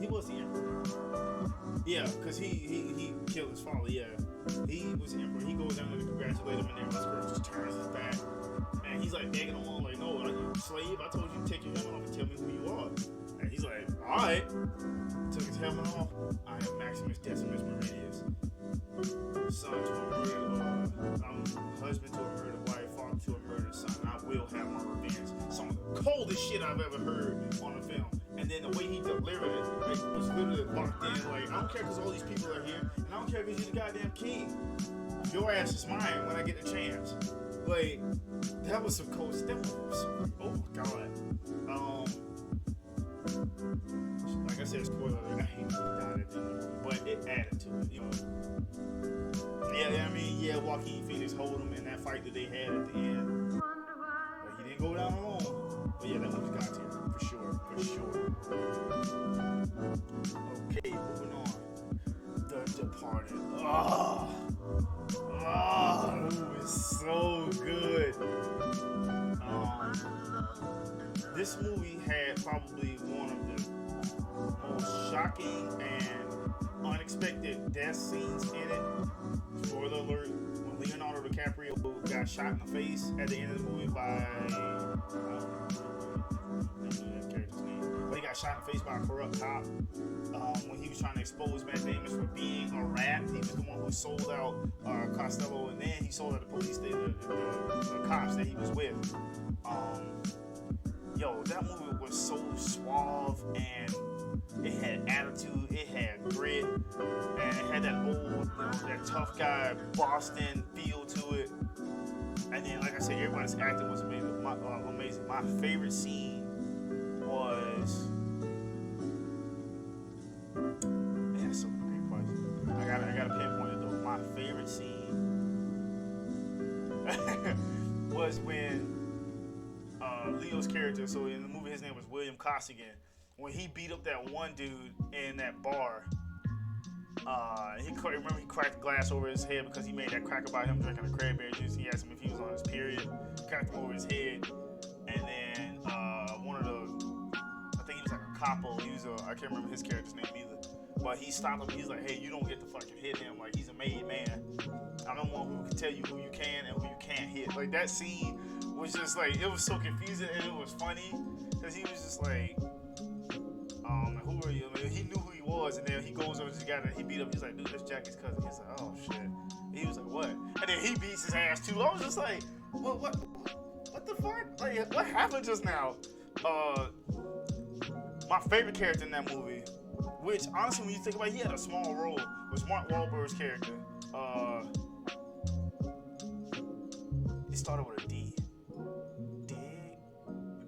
he was the emperor. Yeah, because he killed his father, yeah. He was the emperor. He goes down there to congratulate him, and then Russell just turns his back. And he's like egging him on, like, no, I'm a slave. I told you to take your helmet off and tell me who you are. And he's like, all right. Took his helmet off. I am Maximus Decimus Meridius. Son to a murdered, I'm husband to a murdered wife, father to a murdered son. I will have my revenge. Some of the coldest shit I've ever heard on a film. And then the way he delivered it, like, was literally locked in. Like, I don't care because all these people are here, and I don't care because you're the goddamn king. Your ass is mine when I get the chance. Like, that was some cold stuff. Oh my god. Like I said, spoiler alert, I hate that he died at the end, but it added to it, you know. Yeah, I mean, yeah, Joaquin Phoenix hold him in that fight that they had at the end. But he didn't go down alone. But yeah, that movie's God tier, for sure. Okay, moving on. The Departed. That movie is so good. This movie had probably one of the most shocking and unexpected death scenes in it. Spoiler alert, when Leonardo DiCaprio got shot in the face at the end of the movie by, I don't know that character's name, but he got shot in the face by a corrupt cop when he was trying to expose Matt Damon for being a rat. He was the one who sold out Costello, and then he sold out the police, the cops that he was with. That movie was so suave, and it had attitude, it had grit, and it had that old, that tough guy Boston feel to it. And then, like I said, everybody's acting was amazing. My favorite scene was, man, so many great parts. I gotta pinpoint it though. My favorite scene was when Leo's character, so in the movie his name was William Costigan, when he beat up that one dude in that bar. Remember he cracked glass over his head because he made that crack about him drinking the cranberry juice. He asked him if he was on his period, cracked him over his head, and then one of the, I think he was like a capo. I can't remember his character's name either. But he stopped him. He's like, hey, you don't get to fucking hit him. Like, he's a made man. I'm the one who can tell you who you can and who you can't hit. Like, that scene was just like, it was so confusing and it was funny. Because he was just like, who are you? I mean, he knew who he was. And then he goes over to the guy that he beat up. He's like, dude, that's Jackie's cousin. He's like, oh, shit. And he was like, what? And then he beats his ass, too. I was just like, what the fuck? Like, what happened just now? My favorite character in that movie, which, honestly, when you think about it, he had a small role, was Mark Wahlberg's character. It started with a D.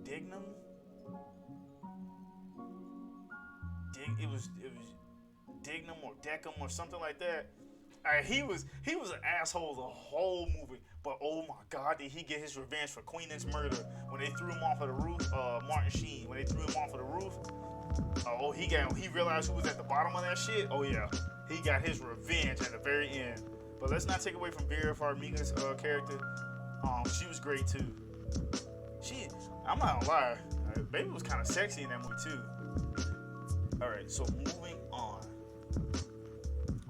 Dignum? It was Dignum or Deckham or something like that. He was an asshole the whole movie, but oh my God, did he get his revenge for Queenan's murder when they threw him off of the roof? Martin Sheen, when they threw him off of the roof. He realized who was at the bottom of that shit. Oh yeah, he got his revenge at the very end. But let's not take away from Vera Farmiga's character. She was great too. I'm not gonna lie, baby was kind of sexy in that movie too. All right, so moving on.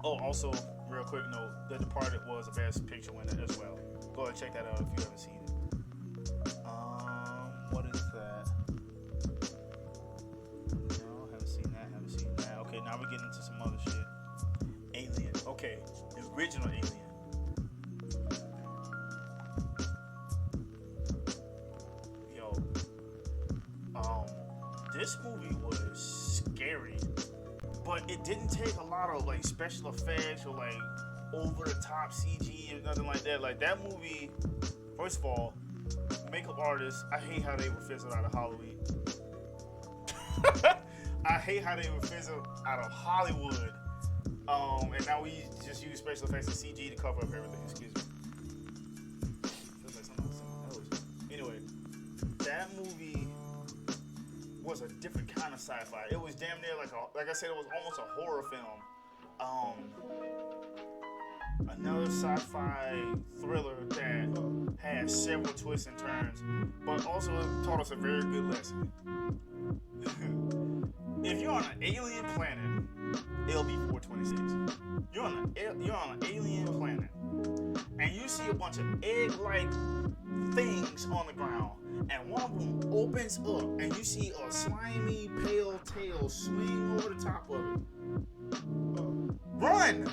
Oh, also, real quick note, The Departed was a Best Picture winner as well. Go ahead and check that out if you haven't seen it. What is that? No, haven't seen that. Okay, now we're getting into some other shit. Alien. Okay, the original Alien. This movie was scary, but it didn't take a lot of like special effects or like over the top CG or nothing like that. Like that movie, first of all, makeup artists, I hate how they were fizzled out of Halloween. I hate how they were fizzled out of Hollywood. And now we just use special effects and CG to cover up everything. Excuse me. Feels like something else. Anyway, that movie was a different kind of sci-fi. It was damn near like I said, it was almost a horror film. Another sci-fi thriller that had several twists and turns, but also taught us a very good lesson. If you're on an alien planet, LB 426, you're on an alien planet, and you see a bunch bunch of egg-like things on the ground, and one of them opens up, and you see a slimy, pale tail swing over the top of it. Run!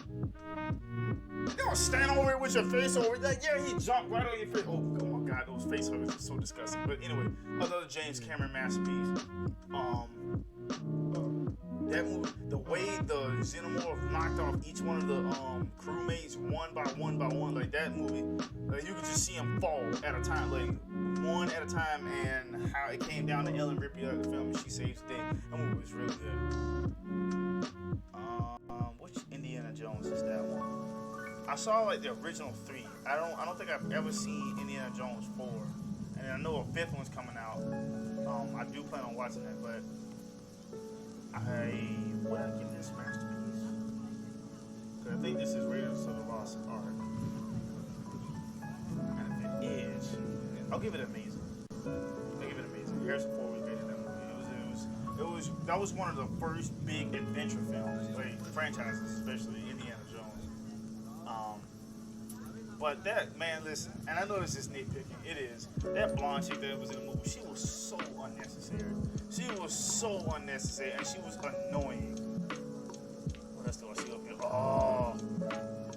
You don't stand over it with your face over it. Like, yeah, he jumped right on your face. Oh my God, those face huggers are so disgusting. But anyway, another James Cameron masterpiece. That movie, the way the Xenomorph knocked off each one of the crewmates one by one, like that movie, you could just see them fall at a time, like one at a time, and how it came down to Ellen Ripley at the film and she saves the day. That movie was really good. Which Indiana Jones is that one? I saw like the original 3. I don't think I've ever seen Indiana Jones 4, and I know a 5th one's coming out. I do plan on watching that, but would I give this masterpiece? Because I think this is Raiders of the Lost Ark. And if it is, I'll give it amazing. Harrison Ford was great in that movie. That was one of the first big adventure films, like franchises, especially Indiana Jones. But that, man, listen, and I know this is nitpicking. It is. That blonde chick that was in the movie, she was so unnecessary. And she was annoying. What else do I see up here? Oh,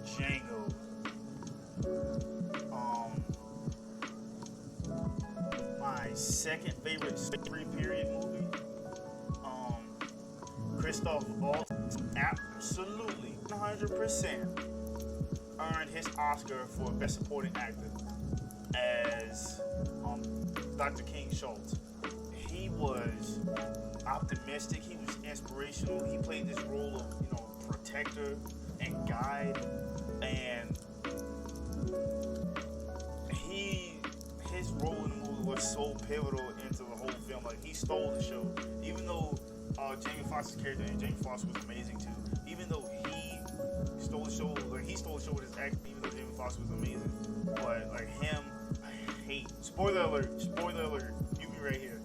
Django. My second favorite period movie. Christoph Waltz absolutely 100% earned his Oscar for Best Supporting Actor as Dr. King Schultz. He was optimistic. He was inspirational. He played this role of, protector and guide, and his role in the movie was so pivotal into the whole film. Like, he stole the show. Even though Jamie Foxx's character, and Jamie Foxx was amazing too. Even though he stole the show with his acting. Even though Jamie Foxx was amazing, but like him, I hate. Spoiler alert! You be right here.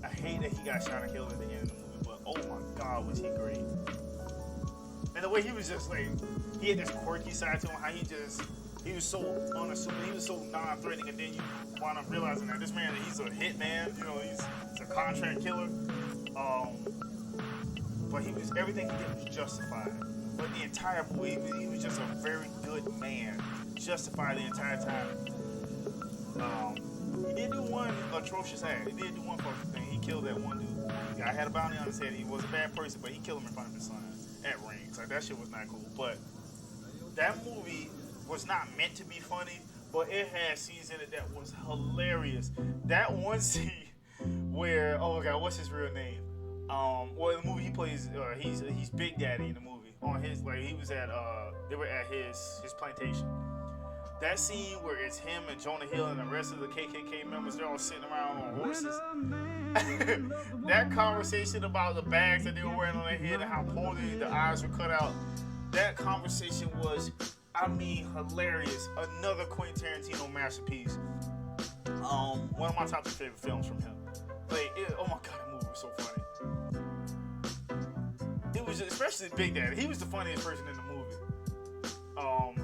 I hate that he got shot and killed at the end of the movie, but oh my God, was he great. And the way he was just like, he had this quirky side to him, how he was so unassuming, he was so non-threatening, and then you wind up realizing that this man, he's a hitman, he's a contract killer. But everything he did was justified. But the entire movie, he was just a very good man, justified the entire time. He did do one atrocious act. He did do one fucking thing. He killed that one dude. The guy had a bounty on his head. He was a bad person, but he killed him in front of his son at rings. Like, that shit was not cool. But that movie was not meant to be funny, but it had scenes in it that was hilarious. That one scene where, oh my God, what's his real name? Well, in the movie he plays, he's Big Daddy in the movie. They were at his plantation. That scene where it's him and Jonah Hill and the rest of the KKK members, they're all sitting around on horses. That conversation about the bags that they were wearing on their head and how poorly the eyes were cut out, that conversation was, hilarious. Another Quentin Tarantino masterpiece. One of my top 2 favorite films from him. Oh my God, that movie was so funny. It was especially Big Daddy. He was the funniest person in the movie.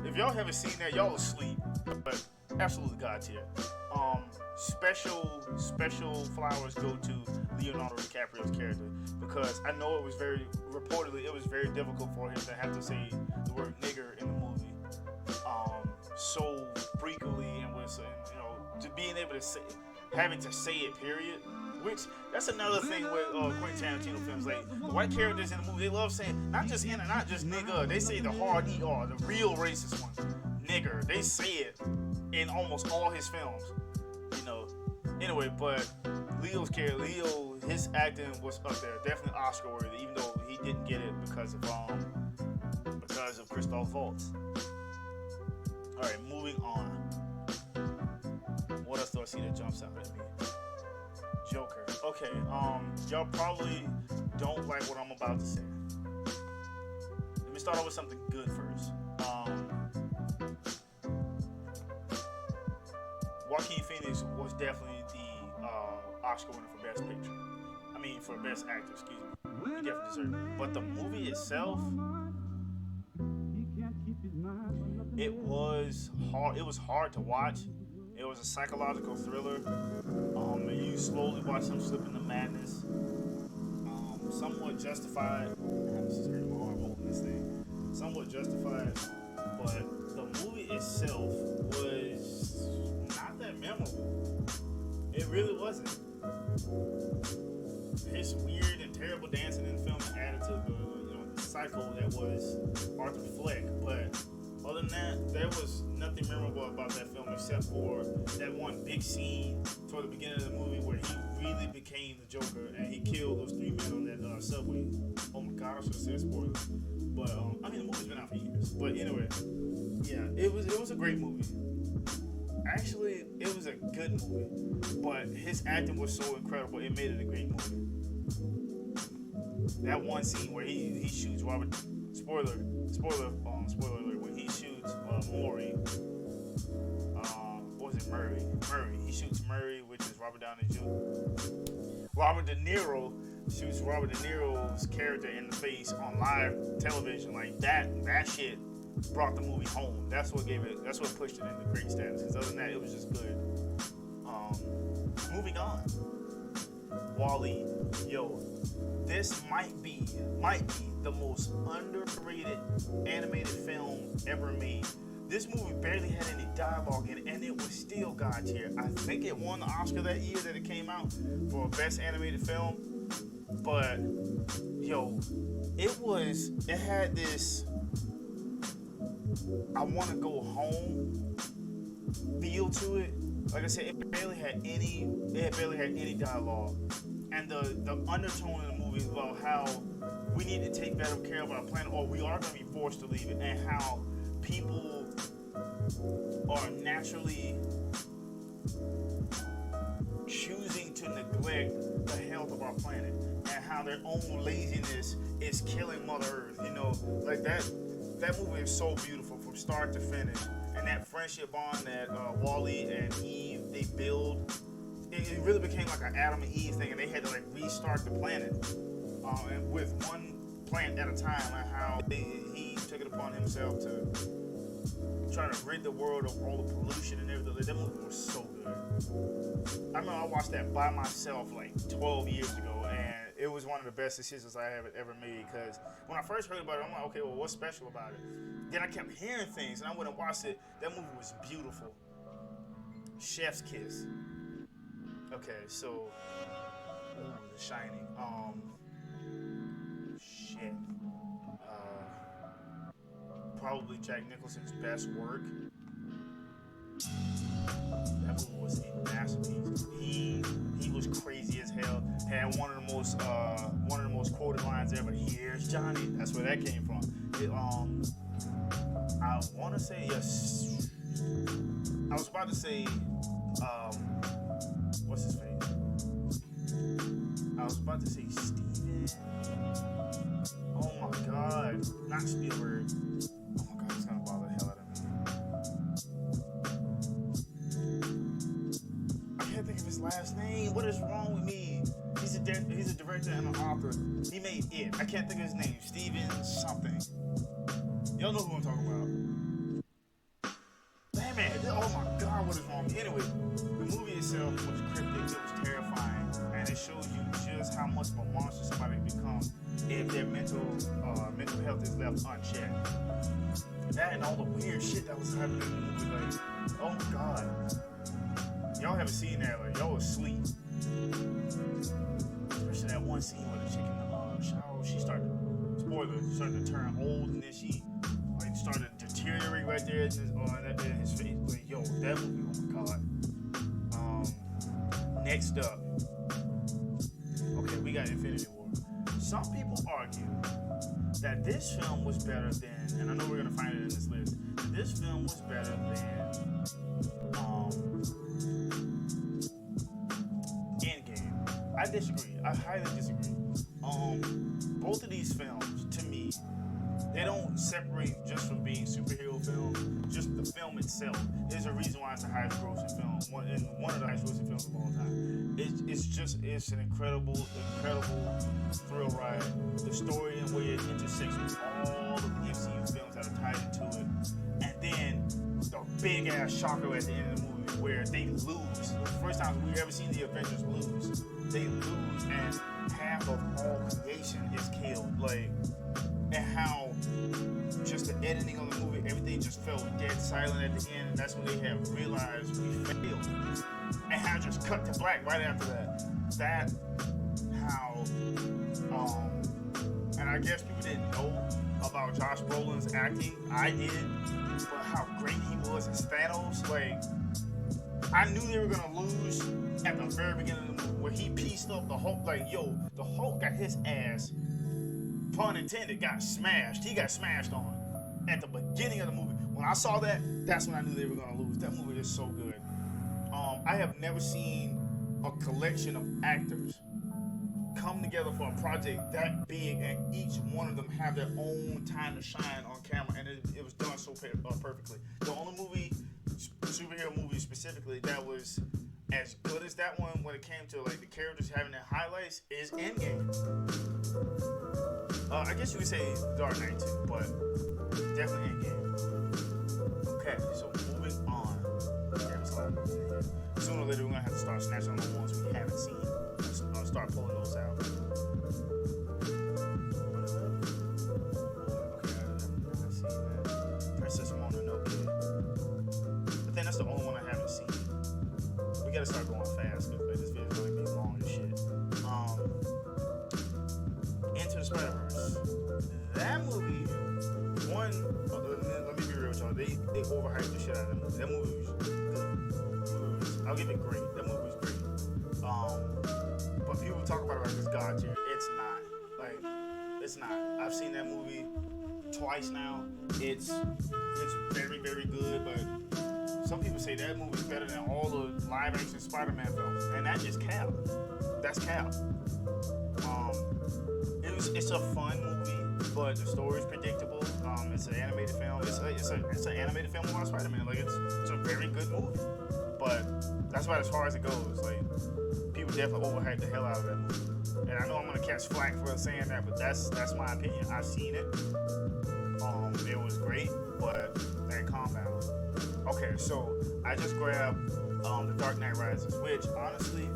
If y'all haven't seen that, y'all asleep. But absolutely God tier. Special flowers go to Leonardo DiCaprio's character, because I know it was very difficult for him to have to say the word nigger in the movie so frequently, and with to being able to say, having to say it, period. Which, that's another thing with Quentin Tarantino films. Like, the white characters in the movie, they love saying not just N and not just nigga. They say the hard ER, the real racist one, nigger. They say it in almost all his films. Anyway, but Leo's character, his acting was up there, definitely Oscar worthy, even though he didn't get it because of Christoph Waltz. All right, moving on. What else do I see that jumps out at me? Joker. Okay, y'all probably don't like what I'm about to say. Let me start off with something good first. Joaquin Phoenix was definitely the Oscar winner for Best Picture. For Best Actor, excuse me. He definitely deserved it. But the movie itself, It was hard. It was hard to watch. It was a psychological thriller. And you slowly watch him slip into madness. Somewhat justified. This is hurting my arm holding this thing. Somewhat justified, but the movie itself was not that memorable. It really wasn't. His weird and terrible dancing in the film added to the cycle that was Arthur Fleck, but other than that, there was nothing memorable about that film except for that one big scene toward the beginning of the movie where he really became the Joker and he killed those 3 men on that subway. Oh my God, I should have said spoilers. But I mean, the movie's been out for years. But anyway, yeah, it was a great movie. Actually, it was a good movie, but his acting was so incredible, it made it a great movie. That one scene where he shoots Robert. Spoiler alert. When he shoots Maury, what was it, Murray? He shoots Murray, which is Robert Downey Jr. Robert De Niro shoots Robert De Niro's character in the face on live television. Like that shit brought the movie home. That's what pushed it into great status. Because other than that, it was just good. Moving on. Wall-E. Yo, this might be the most underrated animated film ever made. This movie barely had any dialogue in it, and it was still God tier. I think it won the Oscar that year that it came out for Best Animated Film. But yo, it had this I want to go home feel to it. Like I said, it barely had any dialogue. And the undertone in the movie is about how we need to take better care of our planet, or we are going to be forced to leave it, and how people are naturally choosing to neglect the health of our planet, and how their own laziness is killing Mother Earth. You know, like that movie is so beautiful from start to finish, and that friendship bond that Wall-E and Eve they build. It really became like an Adam and Eve thing, and they had to like restart the planet, and with one plant at a time. And how he took it upon himself to try to rid the world of all the pollution and everything. That movie was so good. I remember I watched that by myself like 12 years ago, and it was one of the best decisions I have ever made. Because when I first heard about it, I'm like, okay, well, what's special about it? Then I kept hearing things, and I went and watched it. That movie was beautiful. Chef's kiss. Okay, so The Shining. Shit. Probably Jack Nicholson's best work. That movie was a masterpiece. He was crazy as hell. Had one of the most quoted lines ever. Here's Johnny. That's where that came from. I want to say yes. I was about to say. What's his face? I was about to say Steven. Oh my God. Not Spielberg. Oh my God, it's gonna bother the hell out of me. I can't think of his last name. What is wrong with me? He's a director and an author. He made It. I can't think of his name. Steven something. Y'all know who I'm talking about. Damn it. Oh my God, what is wrong with me? Anyway, the movie itself was cryptic, it was terrifying, and it shows you just how much of a monster somebody becomes if their mental health is left unchecked. That and all the weird shit that was happening in the movie, like, oh my God. Y'all haven't seen that, like, y'all was asleep. Especially that one scene where the chick in the shower, she started to turn old, and then she like started to deteriorate right there in his face. Like, yo, that movie, oh my God. Next up, okay, we got Infinity War. Some people argue that this film was better than, and I know we're gonna find it in this list, that this film was better than Endgame. I disagree. I highly disagree. Both of these films, to me, they don't separate just from being superhero films. Just the film itself is a reason why it's the highest grossing film, one of the highest grossing films of all time. It's an incredible thrill ride. The story and way it intersects with all of the MCU films that are tied into it, and then big ass shocker at the end of the movie where they lose. First time we ever seen the Avengers lose. They lose and half of all creation is killed. Like, and how just the editing of the movie, everything just felt dead silent at the end, and that's when they have realized we failed. And how it just cut to black right after that. That how and I guess people didn't know about Josh Brolin's acting. I did, but how great he was as Thanos. Like, I knew they were gonna lose at the very beginning of the movie where he pieced up the Hulk. Like, yo, the Hulk got his ass, pun intended, got smashed. He got smashed on at the beginning of the movie. When I saw that, that's when I knew they were gonna lose. That movie is so good. I have never seen a collection of actors come together for a project that big, and each one of them have their own time to shine on camera, and it was done so perfectly. The only movie, superhero movie specifically, that was as good as that one when it came to like the characters having their highlights is Endgame. I guess you could say Dark Knight too, but definitely Endgame. Okay, so moving on. There's a lot of movies in here. Sooner or later, we're gonna have to start snatching on the ones we haven't seen. Start pulling those out. Okay, I've seen that. Princess Mononoke. I think that's the only one I haven't seen. We gotta start going fast because this video is gonna be long as shit. Into the Spider-Verse. That movie, let me be real with y'all. They overhyped the shit out of that movie. That movie was good. I'll give it great. That movie was great. But people talk about it like it's God tier. It's not. Like, it's not. I've seen that movie twice now. It's very, very good, but some people say that movie's better than all the live action Spider-Man films. And that is cap. That's cap. It's a fun movie, but the story's predictable. It's an animated film. It's an animated film about Spider-Man. Like, it's a very good movie. But that's about as far as it goes. Like, people definitely overhype the hell out of that movie. And I know I'm gonna catch flack for saying that, but that's my opinion. I've seen it. It was great, but calm down. Okay, so I just grabbed The Dark Knight Rises, which honestly,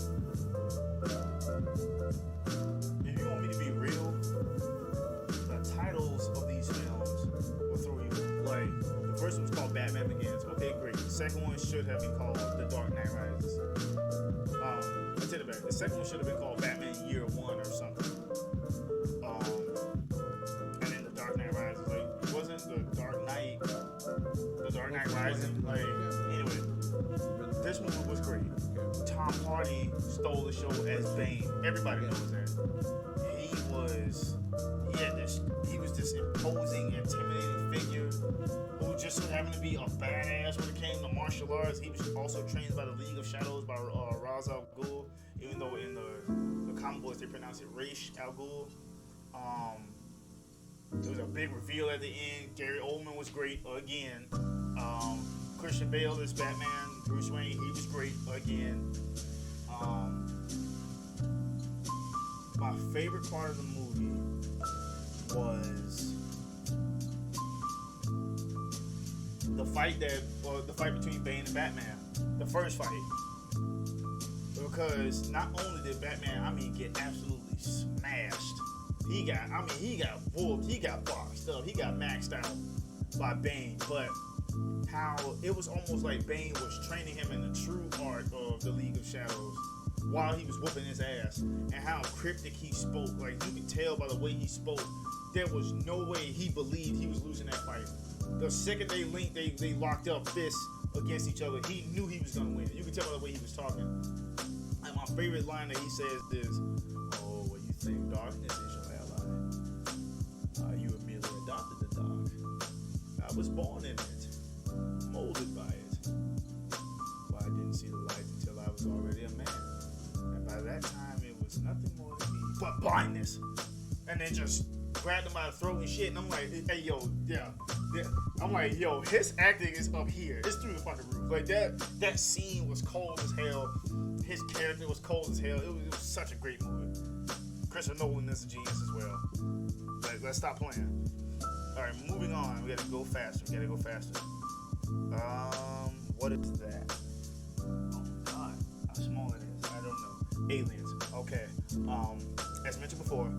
if you want me to be real, the titles of these films will throw you off. Like, the first one's called Batman Begins. Okay, great. The second one should have been called The Dark Knight Rises. I take it back. The second one should have been called Batman Year One or something. And then The Dark Knight Rises. Like, it wasn't The Dark Knight Rising. Like, anyway, this movie was great. Tom Hardy stole the show as Bane. Everybody knows that. He was this imposing, intimidating figure who just so happened to be a badass when it came to martial arts. He was also trained by the League of Shadows by Ra's al Ghul, even though in the comic books they pronounce it Ra's al Ghul. There was a big reveal at the end. Gary Oldman was great again. Christian Bale as Batman, Bruce Wayne, he was great again. My favorite part of the movie was the fight between Bane and Batman. The first fight. Because not only did Batman, get absolutely smashed. He got whooped, he got boxed up, he got maxed out by Bane, but how it was almost like Bane was training him in the true art of the League of Shadows while he was whooping his ass, and how cryptic he spoke. Like, you could tell by the way he spoke, there was no way he believed he was losing that fight. The second they linked, they locked up fists against each other. He knew he was gonna win. You could tell by the way he was talking. And my favorite line that he says is, "Oh, well, you think darkness is your ally? You merely adopted the dark. I was born in it, molded by it. Well, I didn't see the light until I was already a man. And by that time, it was nothing more to me but blindness." And then just grabbed him by the throat and shit. And I'm like, hey, yo, yeah. I'm like, yo, his acting is up here. It's through the fucking roof. Like, that scene was cold as hell. His character was cold as hell. It was such a great movie. Christopher Nolan is a genius as well. Like, let's stop playing. All right, moving on. We gotta go faster. What is that? Oh God, how small it is. I don't know. Aliens. Okay. As mentioned before,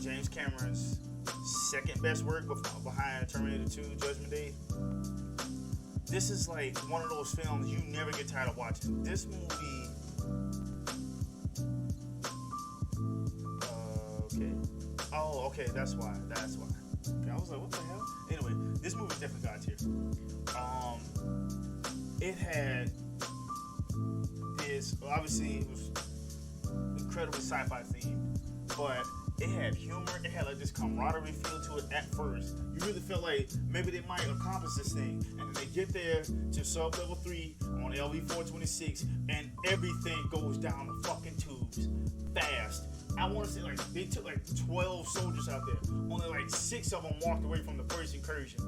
James Cameron's second best work behind Terminator 2: Judgment Day. This is like one of those films you never get tired of watching. This movie. Okay. Oh, okay. That's why. Okay, I was like, what the hell? Anyway, this movie definitely got here. It had this. Obviously, it was incredibly sci-fi themed, but it had humor. It had like this camaraderie feel to it at first. You really felt like maybe they might accomplish this thing, and then they get there to sub-level 3 on LV-426, and everything goes down the fucking tubes fast. I want to say like they took like 12 soldiers out there. Only like 6 of them walked away from the first incursion.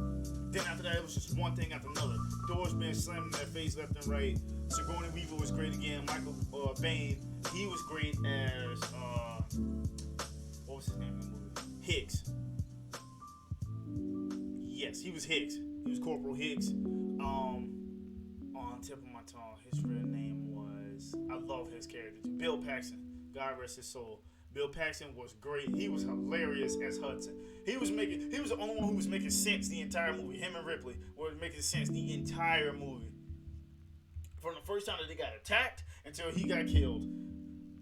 Then after that, it was just one thing after another. Doors being slammed in their face left and right. Sigourney Weaver was great again. Michael Bain, he was great as what was his name in the movie? Hicks. Yes, he was Hicks. He was Corporal Hicks. On tip of my tongue, his real name was, I love his character, Bill Paxton. God rest his soul. Bill Paxton was great. He was hilarious as Hudson. He was the only one who was making sense the entire movie. Him and Ripley were making sense the entire movie. From the first time that they got attacked until he got killed.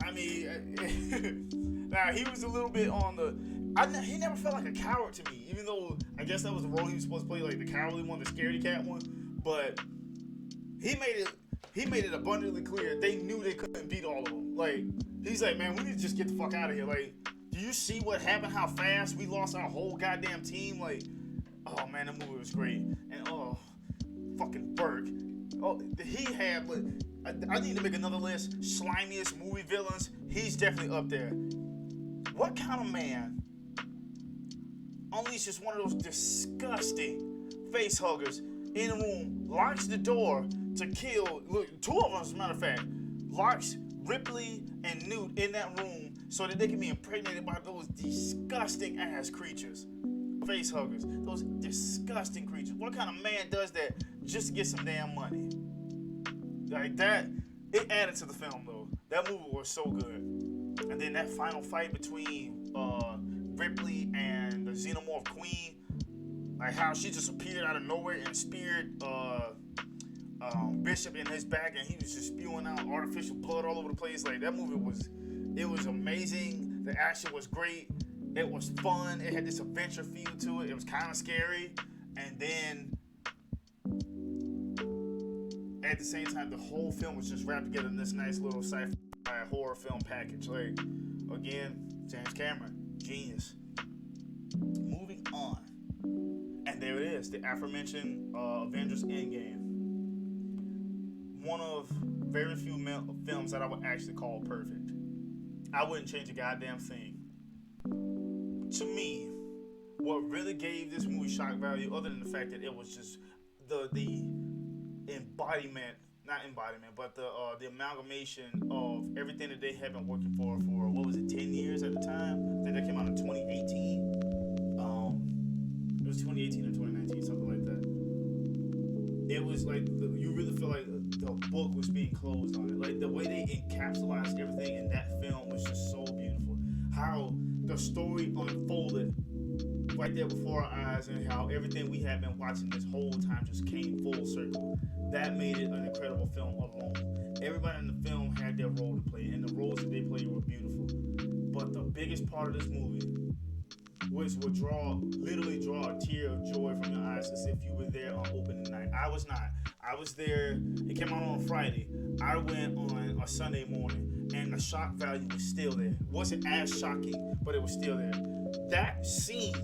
I mean, now he was a little bit on the. He never felt like a coward to me, even though I guess that was the role he was supposed to play, like the cowardly one, the scaredy cat one. But he made it abundantly clear they knew they couldn't beat all of them. Like, he's like, man, we need to just get the fuck out of here. Like, do you see what happened? How fast we lost our whole goddamn team? Like, oh man, the movie was great. And oh, fucking Burke. Oh, he had. I need to make another list. Slimiest movie villains. He's definitely up there. What kind of man unleashes one of those disgusting face huggers in a room, locks the door to kill? Look, 2 of them, as a matter of fact, locks Ripley and Newt in that room so that they can be impregnated by those disgusting ass creatures. Face huggers. Those disgusting creatures. What kind of man does that just to get some damn money? Like that, it added to the film though. That movie was so good. And then that final fight between Ripley and the Xenomorph Queen, like how she just appeared out of nowhere and speared Bishop in his back, and he was just spewing out artificial blood all over the place. Like that movie was amazing. The action was great. It was fun. It had this adventure feel to it. It was kind of scary, and then at the same time, the whole film was just wrapped together in this nice little sci-fi horror film package. Like, again, James Cameron, genius. Moving on, and there it is, the aforementioned Avengers Endgame. One of very few films that I would actually call perfect. I wouldn't change a goddamn thing. To me, what really gave this movie shock value, other than the fact that it was just the embodiment, not embodiment, but the amalgamation of everything that they had been working for what was it, 10 years at the time? I think that came out in 2018. It was 2018 or 2019, something like that. It was like, you really feel like the book was being closed on it. Like the way they encapsulated everything in that film was just so beautiful. How the story unfolded right there before our eyes, and how everything we had been watching this whole time just came full circle. That made it an incredible film alone. Everybody in the film had their role to play, and the roles that they played were beautiful. But the biggest part of this movie, which would literally draw a tear of joy from your eyes, as if you were there on opening night. I was not. I was there. It came out on a Friday. I went on a Sunday morning, and the shock value was still there. It wasn't as shocking, but it was still there. That scene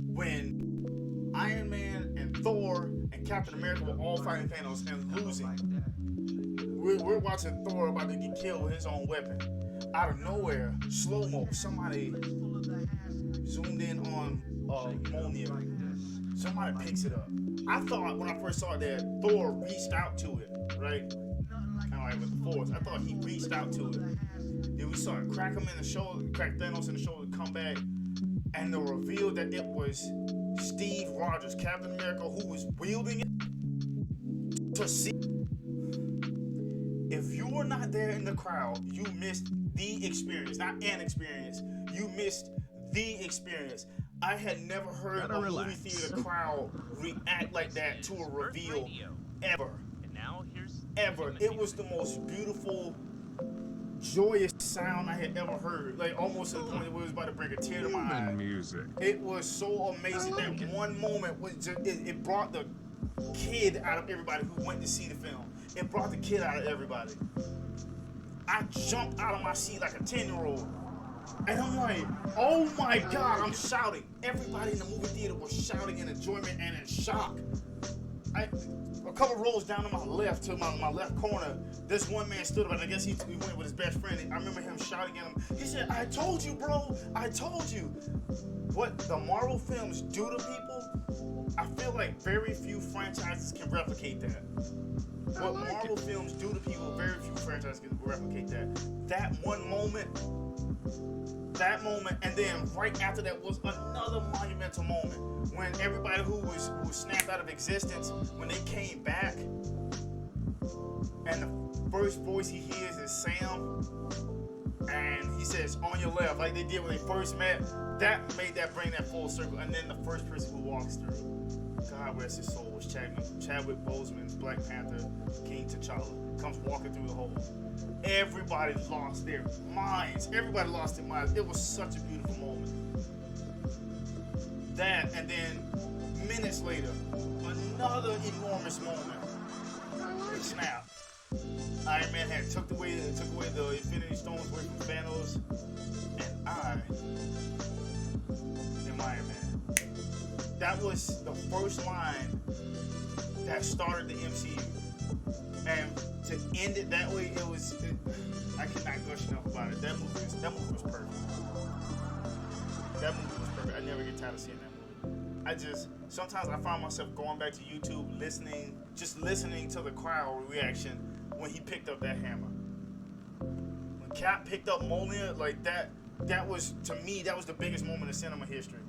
when Iron Man and Thor and Captain America were all fighting Thanos and losing. We're watching Thor about to get killed with his own weapon. Out of nowhere, slow-mo, somebody zoomed in on Mjolnir. Somebody picks it up. I thought when I first saw it that Thor reached out to it, right? Kind of like with the Force. I thought he reached out to it. Then we saw it crack him in the shoulder, crack Thanos in the shoulder, come back, and the reveal that it was Steve Rogers, Captain America, who was wielding it. to see. If you were not there in the crowd, you missed the experience. Not an experience. You missed the experience. I had never heard a movie theater crowd react like that to a reveal ever. Ever. It was the most beautiful, joyous sound I had ever heard. Like almost to the point where it was about to bring a tear to my eye. Music. It was so amazing. That one moment was just, it brought the kid out of everybody who went to see the film. It brought the kid out of everybody. I jumped out of my seat like a 10-year-old. And I'm like, oh my God, I'm shouting. Everybody in the movie theater was shouting in enjoyment and in shock. A couple rows down to my left, to my left corner, this one man stood up, and I guess he went with his best friend. I remember him shouting at him. He said, I told you, bro. I told you. What the Marvel films do to people, I feel like very few franchises can replicate that. What Marvel films do to people, very few franchises can replicate that. That moment, and then right after that was another monumental moment when everybody who was snapped out of existence, when they came back, and the first voice he hears is Sam, and he says, on your left, like they did when they first met. That made that bring that full circle, and then the first person who walks through, God rest his soul, was Chadwick Boseman's Black Panther, King T'Challa, comes walking through the hole. Everybody lost their minds. Everybody lost their minds. It was such a beautiful moment. That, and then minutes later, another enormous moment. Snap. Iron Man had took away the Infinity Stones away from Thanos, and I am Iron Man. That was the first line that started the MCU. And to end it that way, I cannot gush enough about it. That movie was perfect. That movie was perfect. I never get tired of seeing that movie. Sometimes I find myself going back to YouTube, listening to the crowd reaction when he picked up that hammer. When Cap picked up Mjolnir, like that was, to me, that was the biggest moment in cinema history.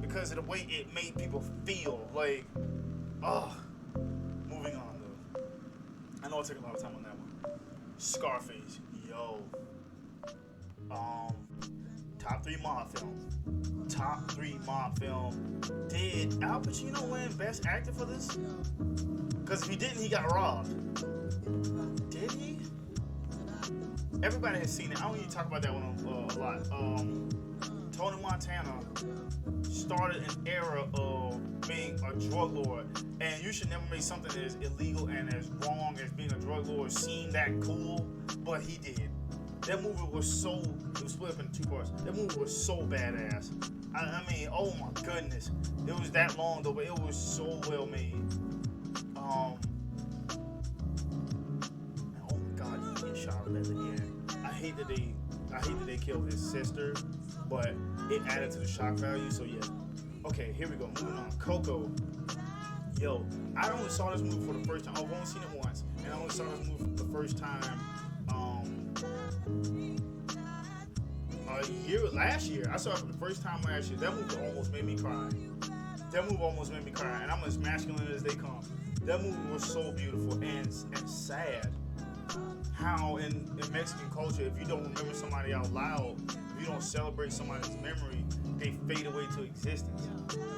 Because of the way it made people feel. Like, moving on though. I know I took a lot of time on that one. Scarface, yo. Top 3 mob film. Top 3 mob film. Did Al Pacino win Best Actor for this? Because if he didn't, he got robbed. Did he? Everybody has seen it. I don't need to talk about that one a lot. Tony Montana started an era of being a drug lord, and you should never make something as illegal and as wrong as being a drug lord seem that cool, but he did. That movie it was split up into 2 parts. That movie was so badass. I mean, oh my goodness. It was that long though, but it was so well made. Oh my God, he gets shot at the end. I hate that they killed his sister, but it added to the shock value, so yeah. Okay, here we go, moving on. Coco. Yo, I only saw this movie for the first time. I've only seen it once, and I only saw this movie for the first time last year. I saw it for the first time last year. That movie almost made me cry. And I'm as masculine as they come. That movie was so beautiful and sad. How in Mexican culture, if you don't remember somebody out loud, if you don't celebrate somebody's memory, they fade away to existence.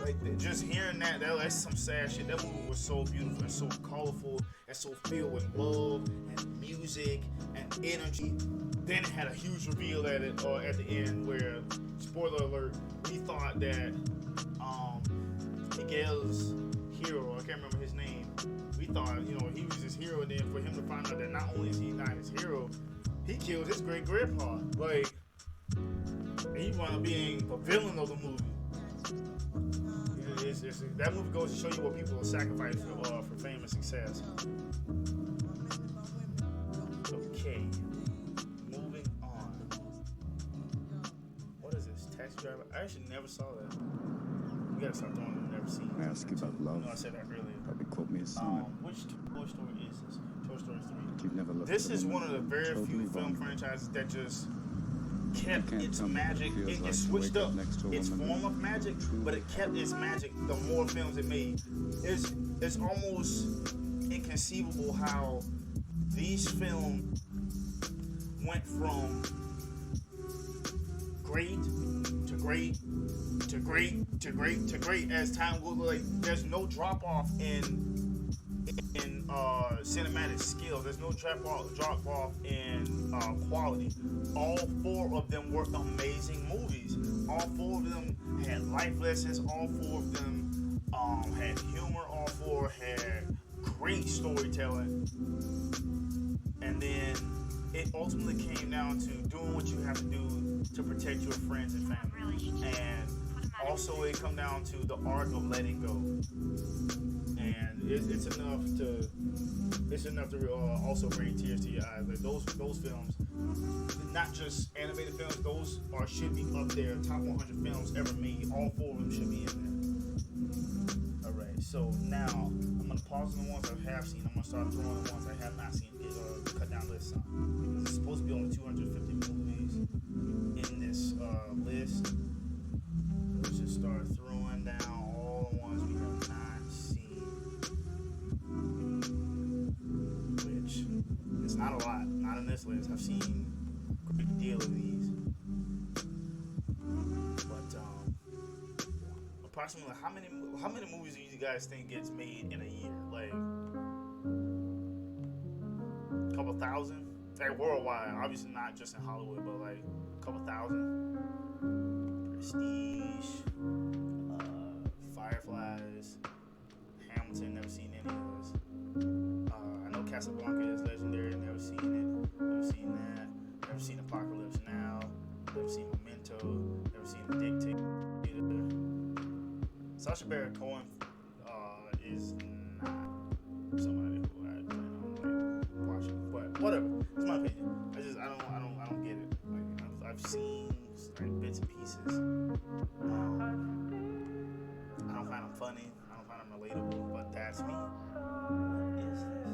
Like just hearing that's some sad shit. That movie was so beautiful and so colorful and so filled with love and music and energy. Then it had a huge reveal at the end where, spoiler alert, we thought that Miguel's hero, I can't remember his name, we thought, he was his hero, and then for him to find out that not only is he not his hero, he killed his great grandpa. Like, he wound up being the villain of the movie. That movie goes to show you what people will sacrifice for fame and success. Okay, moving on. What is this? Taxi Driver? I actually never saw that. We gotta stop throwing them never seen. I ask you about love. I said that earlier. Probably quote me a sonnet. Which Toy Story is this? Toy Story 3. You've never loved This a is woman one of the very totally few film vulnerable. franchises that just kept can't its tell me what it magic. feels It like to switched wake up up next to a its woman form who of magic, but it kept its magic the more films it made. It's almost inconceivable how these films went from great to great to great to great to great as time goes. Like there's no drop off in cinematic skill. There's no drop off in quality. All four of them were amazing movies. All four of them had life lessons. All four of them had humor. All four had great storytelling. And then it ultimately came down to doing what you have to do to protect your friends and family. And also it come down to the art of letting go. And it's enough to also bring tears to your eyes. Like those films, not just animated films, those should be up there, top 100 films ever made. All four of them should be in there. All right, so now I'm gonna pause on the ones I have seen. I'm gonna start throwing the ones I have not seen. Cut down list some. It's supposed to be only 250 movies in this list. Let's just start throwing down all the ones we have not seen. Which is not a lot. Not in this list. I've seen a great deal of these. But approximately how many movies do you guys think gets made in a year? Like a couple thousand? Like worldwide, obviously not just in Hollywood, but like a couple thousand. Prestige, Fireflies, Hamilton, never seen any of those. I know Casablanca is legendary, never seen it, never seen that, never seen Apocalypse Now, never seen Memento, never seen The Dictator. Sacha Baron Cohen is not somebody who I plan on like watching, but whatever. It's my opinion. I don't get it. Like I've seen like bits and pieces. I don't find them funny. I don't find them relatable. But that's me. What is this?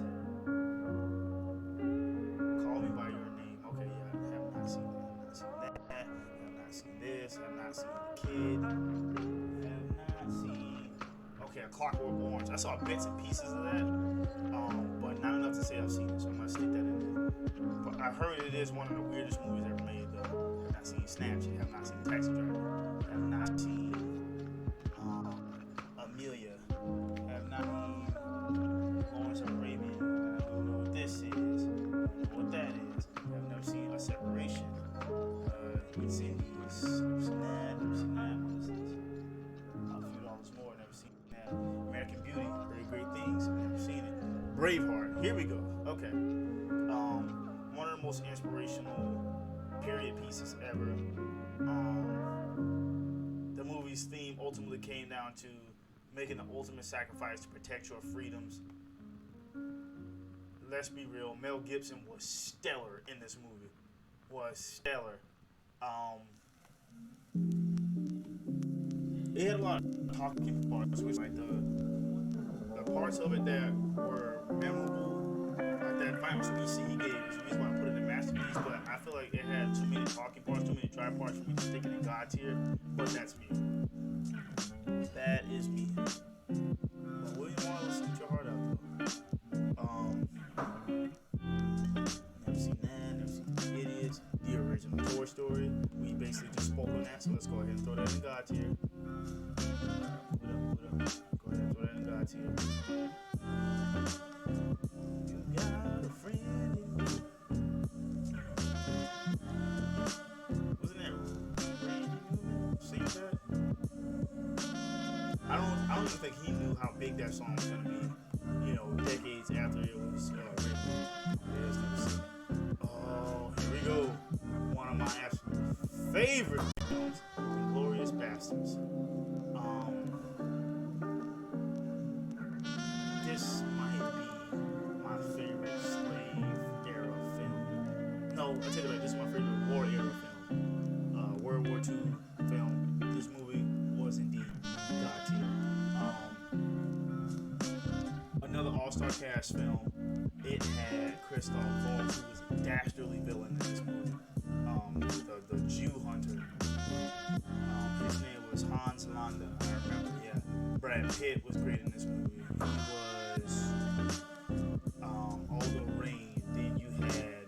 Call Me by Your Name. Okay, yeah, I have not seen that. I have not seen that. I have not seen this. I have not seen The Kid. I have not seen. Okay, A Clockwork Orange. I saw bits and pieces of that, but not enough to say I've seen it. So I'm gonna stick that in there. But I heard it is one of the weirdest movies ever made, though. I've not seen Snapchat. I've not seen Taxi Driver. I've not seen Amelia. I've not seen Lawrence of Arabia. I don't even know what this is. I don't know what that is. I've never seen A Separation. It's in these. Never seen that. Never seen that. What is this? A Few Dollars More. Never seen that. American Beauty. Very Great Things. Never seen it. Braveheart. Here we go. Okay. One of the most inspirational period pieces ever. The movie's theme ultimately came down to making the ultimate sacrifice to protect your freedoms. Let's be real, Mel Gibson was stellar in this movie. Was stellar. It had a lot of talking parts, which like the parts of it that were memorable, like that final speech he gave is the reason why I put it in masterpiece. But I feel like it had too many talking parts, too many dry parts for me to stick it in God tier. But that's me. That is me. But William Wallace, shoot your heart out though. Never seen that. Never seen The Idiots. The original Toy Story. We basically just spoke on that, so let's go ahead and throw that in God tier. Go ahead and throw that in God tier. You got a friend in me. Wasn't that sing that? I don't even think he knew how big that song was gonna be. You know, decades after it was written. Oh, here we go. One of my absolute favorite films, Inglourious Basterds. This might be my favorite slave era film. No, I take it back. This is my favorite war era film. World War II film. This movie was indeed God tier. Another all-star cast film. It had Christoph Waltz, who was a dastardly villain in this movie. The Pitt was great in this movie. He was Aldo Rain. Then you had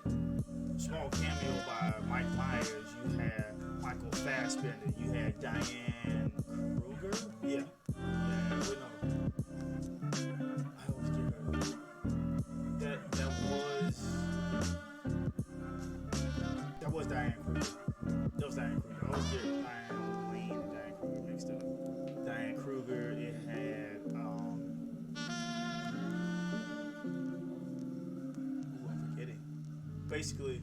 a small cameo by Mike Myers. You had Michael Fassbender. You had Diane Kruger. Yeah. Wait, no. I always get her. That was Diane Kruger. That was Diane Kruger. I always get Diane Lane and Diane Kruger mixed up. Diane Kruger. It had I'm forgetting. Basically,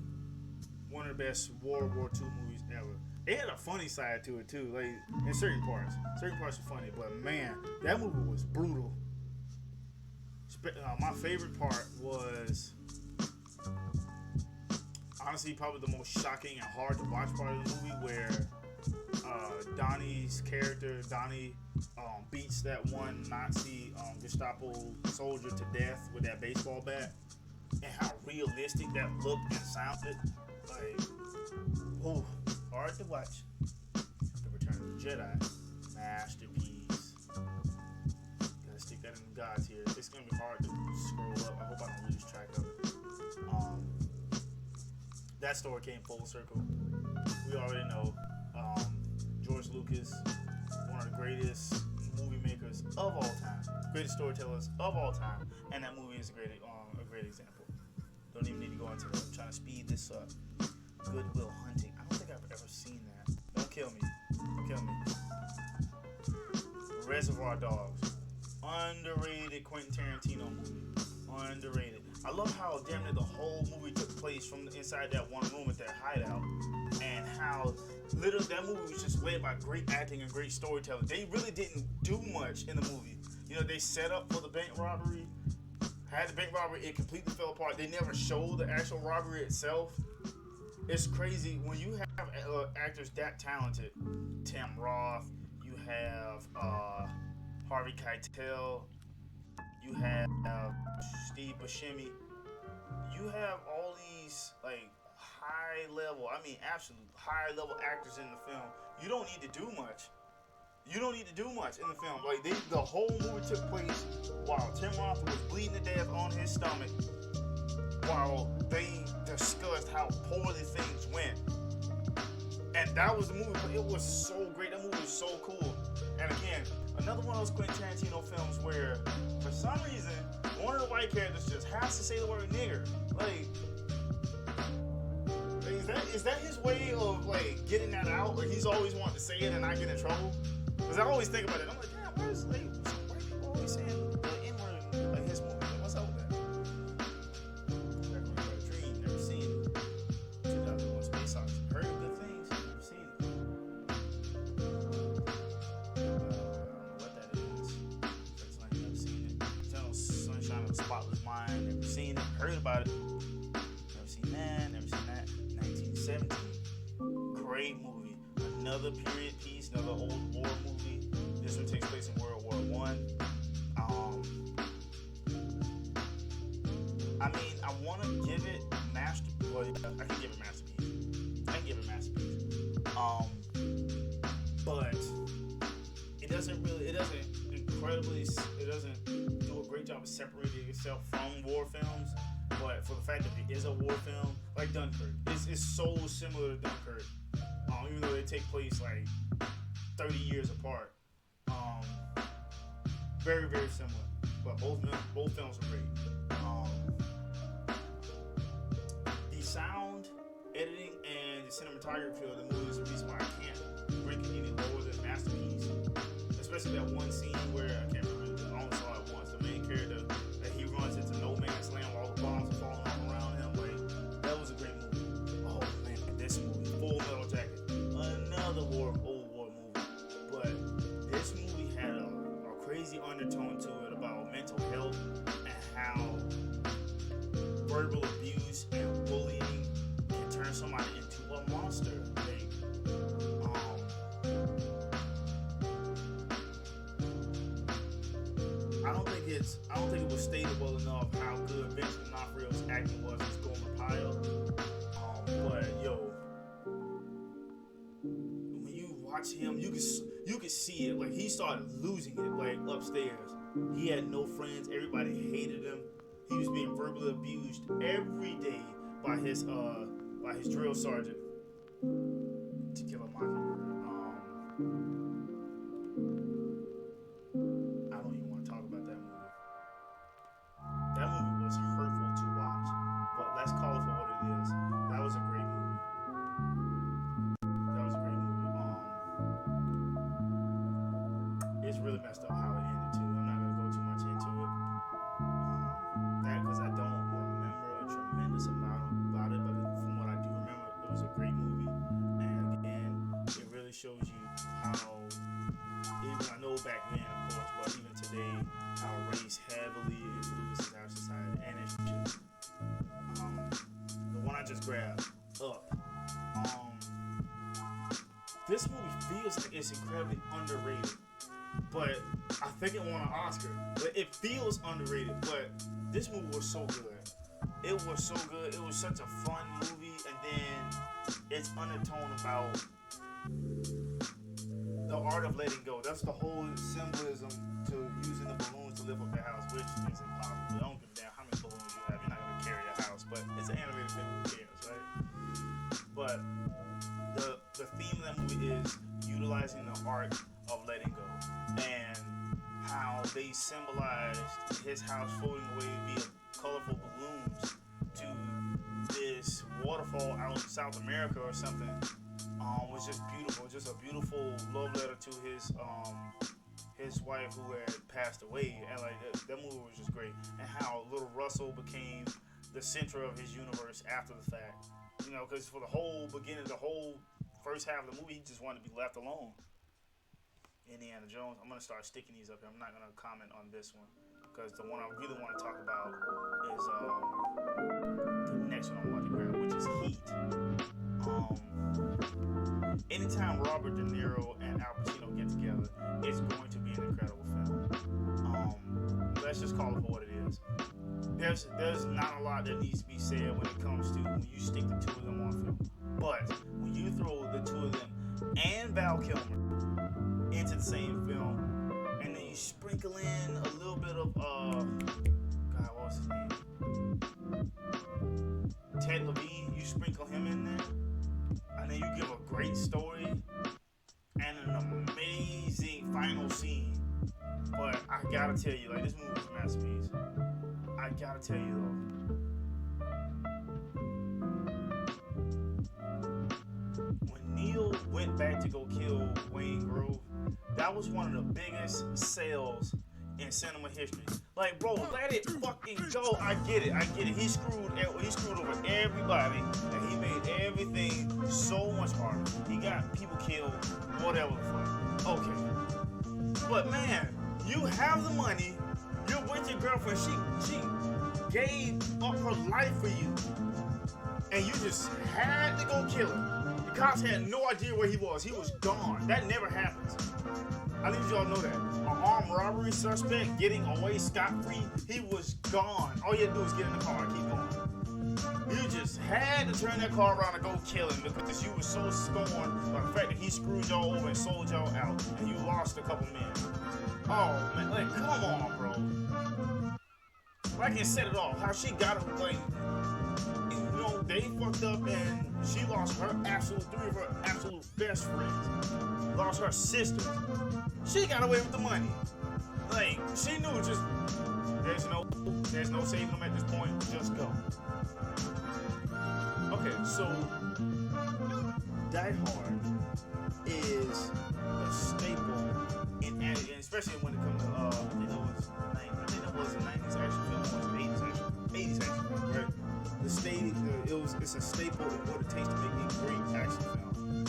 one of the best World War II movies ever. It had a funny side to it too, like in certain parts. Certain parts were funny, but man, that movie was brutal. My favorite part was honestly probably the most shocking and hard to watch part of the movie, where Donnie's character, Donnie, beats that one Nazi Gestapo soldier to death with that baseball bat, and how realistic that looked and sounded. Like, oh, hard to watch. The Return of the Jedi, masterpiece. Gotta stick that in the gods here. It's gonna be hard to scroll up. I hope I don't lose track of it. That story came full circle. We already know George Lucas, one of the greatest movie makers of all time, greatest storytellers of all time, and that movie is a great example. Don't even need to go into that. I'm trying to speed this up. Good Will Hunting. I don't think I've ever seen that. Don't kill me. Don't kill me. Reservoir Dogs. Underrated Quentin Tarantino movie. Underrated. I love how damn near the whole movie took place from inside that one room at that hideout, and how literally that movie was just led by great acting and great storytelling. They really didn't do much in the movie. You know, they set up for the bank robbery, had the bank robbery, it completely fell apart. They never showed the actual robbery itself. It's crazy when you have actors that talented. Tim Roth, you have Harvey Keitel, you have Steve Buscemi. You have all these like high level, absolute high level actors in the film. You don't need to do much. You don't need to do much in the film. Like the whole movie took place while Tim Roth was bleeding to death on his stomach, while they discussed how poorly things went. And that was the movie, but it was so great. That movie was so cool. And again, another one of those Quentin Tarantino films where, for some reason, one of the white characters just has to say the word nigger. Like, is that his way of like getting that out? Like he's always wanting to say it and not get in trouble? Because I always think about it. I'm like, damn, where's like white people always saying the N-word like his movie? Like, what's up with that? Dream, never seen it. 2001 Space Odyssey. Heard good things, never seen it. I don't know what that is. It's like never seen it. Eternal Sunshine of the Spotless Mind, never seen it. Heard about it. Never seen that. 1917. Great movie. Another period piece, another old war movie. This one takes place in World War I. I want to give it masterpiece. Well, yeah, I can give it masterpiece. But it doesn't do a great job of separating itself from war films. But for the fact that it is a war film, like Dunkirk, it's so similar to Dunkirk. Even though they take place like 30 years apart. Very, very similar. But both films are great. The sound, editing, and the cinematography of the movie is the reason why I can't rank it any lower than masterpiece. Especially that one scene where I can't remember. I only saw it once. The main character that he runs into no man's land while all the bombs are falling all around him. Like that was a great movie. Oh man, this movie, Full Metal Jacket, another old war movie. But this movie had a crazy undertone to it about mental health and how verbal abuse and bullying can turn somebody into a monster. Like, I don't think it was stated well enough how good Vincent D'Onofrio's acting was as Gomer Pyle. But yo, when you watch him, you could see it. Like, he started losing it, like, upstairs. He had no friends. Everybody hated him. He was being verbally abused every day by his drill sergeant. To Kill a Mockingbird. I don't even want to talk about that movie. That movie was hurtful to watch, but let's call it for what it is. That was a great movie. That was a great movie. It's really messed up how it ended too. I'm not gonna go too much into it. That because I don't remember a tremendous amount about it, but from what I do remember, it was a great movie. And again, it really shows you how, even I know back then, of course, but even today, how race heavily influences our society, and it should. The one I just grabbed, Up. This movie feels like it's incredibly underrated, but I think it won an Oscar. But it feels underrated, but this movie was so good. It was so good. It was such a fun movie, and then its undertone about the art of letting go. That's the whole symbolism to using the balloons to lift up the house, which is impossible. I don't give a damn how many balloons you have. You're not going to carry your house, but it's an animated film. Who cares, right? But the theme of that movie is utilizing the art of letting go, and how they symbolized his house floating away via colorful balloons to this waterfall out in South America or something. Was just beautiful. Just a beautiful love letter to his wife who had passed away, and like that movie was just great. And how little Russell became the center of his universe after the fact. You know, because for the whole beginning, the whole first half of the movie, he just wanted to be left alone. Indiana Jones. I'm gonna start sticking these up here. I'm not gonna comment on this one because the one I really want to talk about is the next one I'm about to grab, which is Heat. Anytime Robert De Niro and Al Pacino get together, it's going to be an incredible film. Let's just call it for what it is. There's not a lot that needs to be said when it comes to when you stick the two of them on film. But when you throw the two of them and Val Kilmer into the same film, and then you sprinkle in a little bit of God, what was his name? Ted Levine. You sprinkle him in there. And then you give a great story and an amazing final scene. But I gotta tell you, like, this movie is a masterpiece. I gotta tell you though, when Neil went back to go kill Wayne Grove, that was one of the biggest sales in cinema history. Like, bro, let it fucking go. I get it. He screwed over everybody, and he made everything so much harder. He got people killed, whatever the fuck. Okay, but man, you have the money. You're with your girlfriend. She gave up her life for you, and you just had to go kill him. The cops had no idea where he was. He was gone. That never happens. I need y'all to know that. An armed robbery suspect getting away scot-free, he was gone. All you had to do was get in the car and keep going. You just had to turn that car around and go kill him because you were so scorned by the fact that he screwed y'all over and sold y'all out, and you lost a couple men. Oh, man, like, come on, bro. Like I said it all, how she got him, like, you know, they fucked up and she lost three of her absolute best friends. Lost her sister. She got away with the money. Like, she knew just there's no saving them at this point. Just go. Okay, so Die Hard is a staple in action, especially when it comes to I think that was a 90s action film, or an 80s action film, right? It's a staple in what it takes to make a great action film.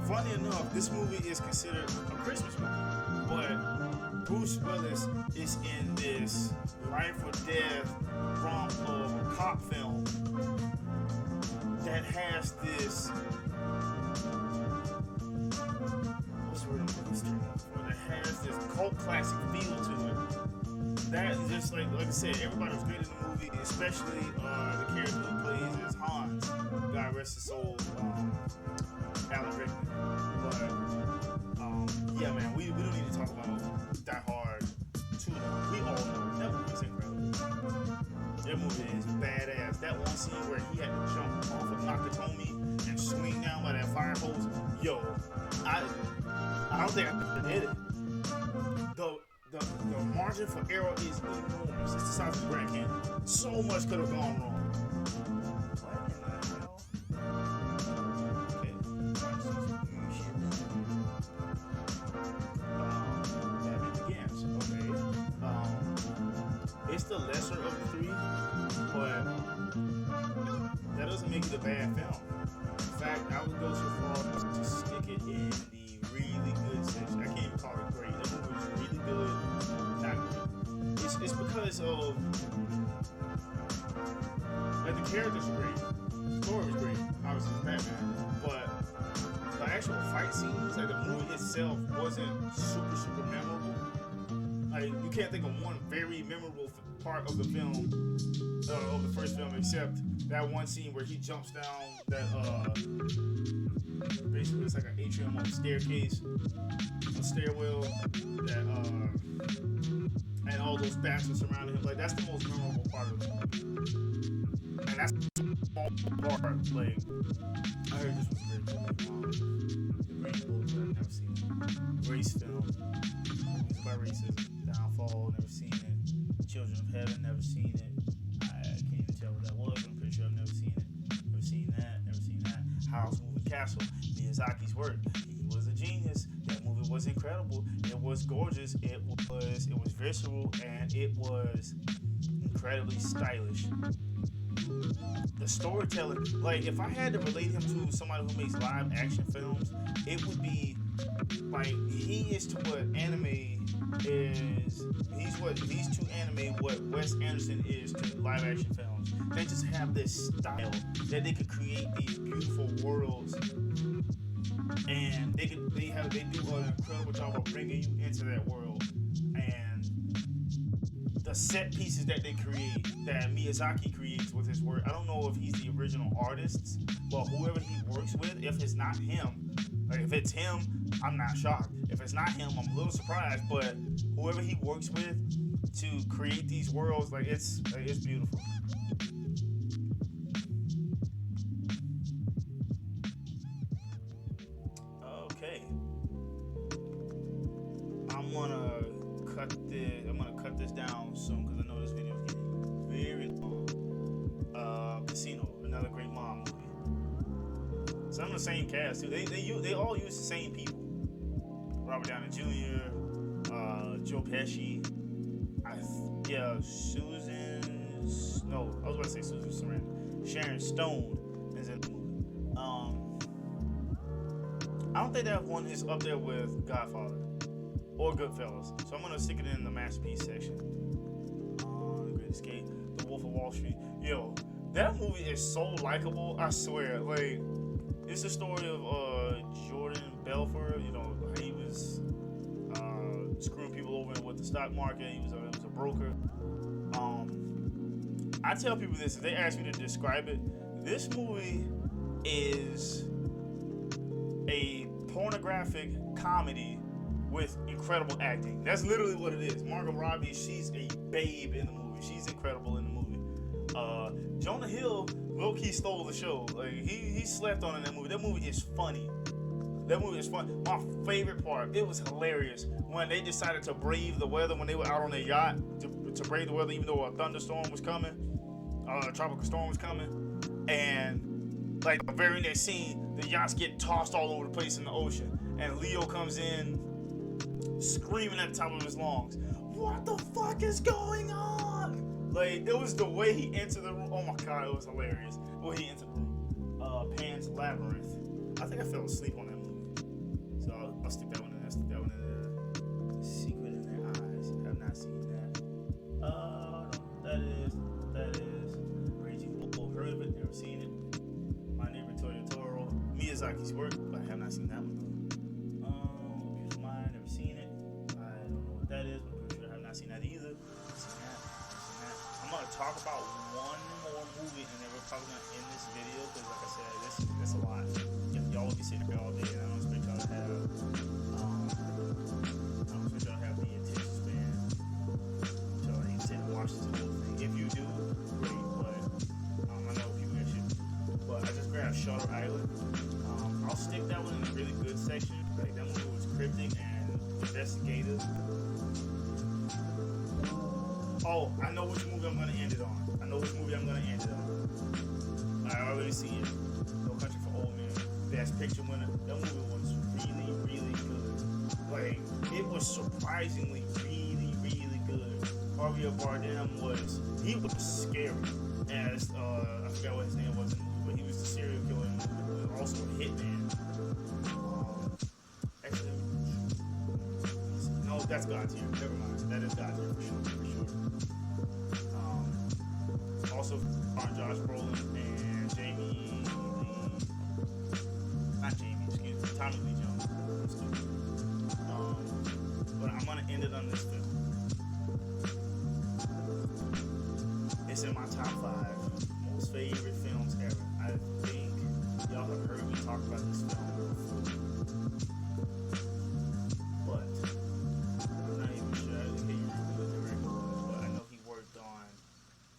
Funny enough, this movie is considered a Christmas movie, but Bruce Willis is in this life or death romp of a cop film that has this, what's the word I'm looking for? That has this cult classic feel to it. That is just like I said, everybody was great in the movie, especially the character who plays as Hans. God rest his soul, Alan Rickman. But That movie is badass. That one scene where he had to jump off of Nakatomi and swing down by that fire hose. Yo, I don't think I did it. The margin for error is enormous. It's the size of the Grand Canyon. So much could have gone wrong. What in the hell? Okay. Batman Begins. Okay. It's the lesser of the three, but that doesn't make it a bad film. In fact, I would go so far as to stick it in the really good section. I can't even call it great. That movie was really good, not great. It's because of, like, the characters are great, the story was great, obviously it's Batman, but the actual fight scenes, like the movie itself wasn't super memorable. Like, you can't think of one very memorable part of the film, of the first film, except that one scene where he jumps down that, basically it's like an atrium on a staircase, a stairwell, that, and all those bats are surrounding him. Like, that's the most memorable part of the movie. And that's the small part. Like, I heard this was great. The Green Book, I've never seen it. Race film. Movies about racism. Downfall, never seen it. Children of Heaven, never seen it. I can't even tell what that was. I'm pretty sure I've never seen it. Never seen that. House Moving Castle. Miyazaki's work. He was a genius. That movie was incredible. It was gorgeous. It was visceral, and it was incredibly stylish. The storytelling, like, if I had to relate him to somebody who makes live action films, it would be like he is to what anime is. He's to anime what Wes Anderson is to live action films. They just have this style that they could create these beautiful worlds, and they do an incredible job of bringing you into that world. And the set pieces that they create, that Miyazaki creates with his work, I don't know if he's the original artist, but whoever he works with, if it's not him, like if it's him, I'm not shocked. If it's not him, I'm a little surprised. But whoever he works with to create these worlds, like it's beautiful. Okay, I'm gonna cut this down soon because I know this video is getting very long. Casino, another great mom movie. Some of the same cast too. They all use the same people. Robert Downey Jr., Joe Pesci. Susan Sarandon. Sharon Stone is in the movie. I don't think that one is up there with Godfather or Goodfellas, so I'm gonna stick it in the masterpiece section. The Great Escape, The Wolf of Wall Street. Yo, that movie is so likable. I swear. Like, it's the story of Jordan Belfort. You know, he was screwing people over with the stock market. He was a broker. I tell people this, if they ask me to describe it, this movie is a pornographic comedy with incredible acting. That's literally what it is. Margot Robbie, she's a babe in the movie. She's incredible in the movie. Jonah Hill, low-key stole the show. Like, he slept on in that movie. That movie is funny. My favorite part, it was hilarious when they decided to brave the weather when they were out on their yacht to brave the weather, even though a thunderstorm was coming, a tropical storm was coming, and like the very next scene, the yachts get tossed all over the place in the ocean, and Leo comes in screaming at the top of his lungs, "What the fuck is going on?" Like, it was the way he entered the room. Oh my god, it was hilarious. The way he entered the room. Pan's Labyrinth. I think I fell asleep on that movie, so I'll stick that one in there. The Secret in Their Eyes. I have not seen that. No, that is Raging Bull. Heard of it, never seen it. My Neighbor Totoro. Miyazaki's work, but I have not seen that one though. Beautiful Mind, never seen it. I don't know what that is, but I'm pretty sure I have not seen that either. I'm gonna talk about one more movie, and then we're probably gonna end this video because, like I said, that's a lot. Y'all can sit here all day, and I don't expect y'all to have. I don't expect y'all to have the attention span. So I need to sit and watch this whole thing. If you do, really good section. Like that movie was cryptic and investigative. Oh, I know which movie I'm gonna end it on. I already see it. No Country for Old Men. Best Picture winner. That movie was really, really good. Like, it was surprisingly really, really good. Javier Bardem he was scary. As, I forgot what his name was in the movie, but he was the serial killer in the movie, but also a hitman. Actually, no, that's God's Here. Never mind. That is God's Here for sure. Also, Josh Brolin and Tommy Lee Jones. But I'm gonna end it on this film. It's in my top 5 most favorite films ever. I think y'all have heard me talk about this film before, but I'm not even sure. I can't remember who the director was, but I know he worked on.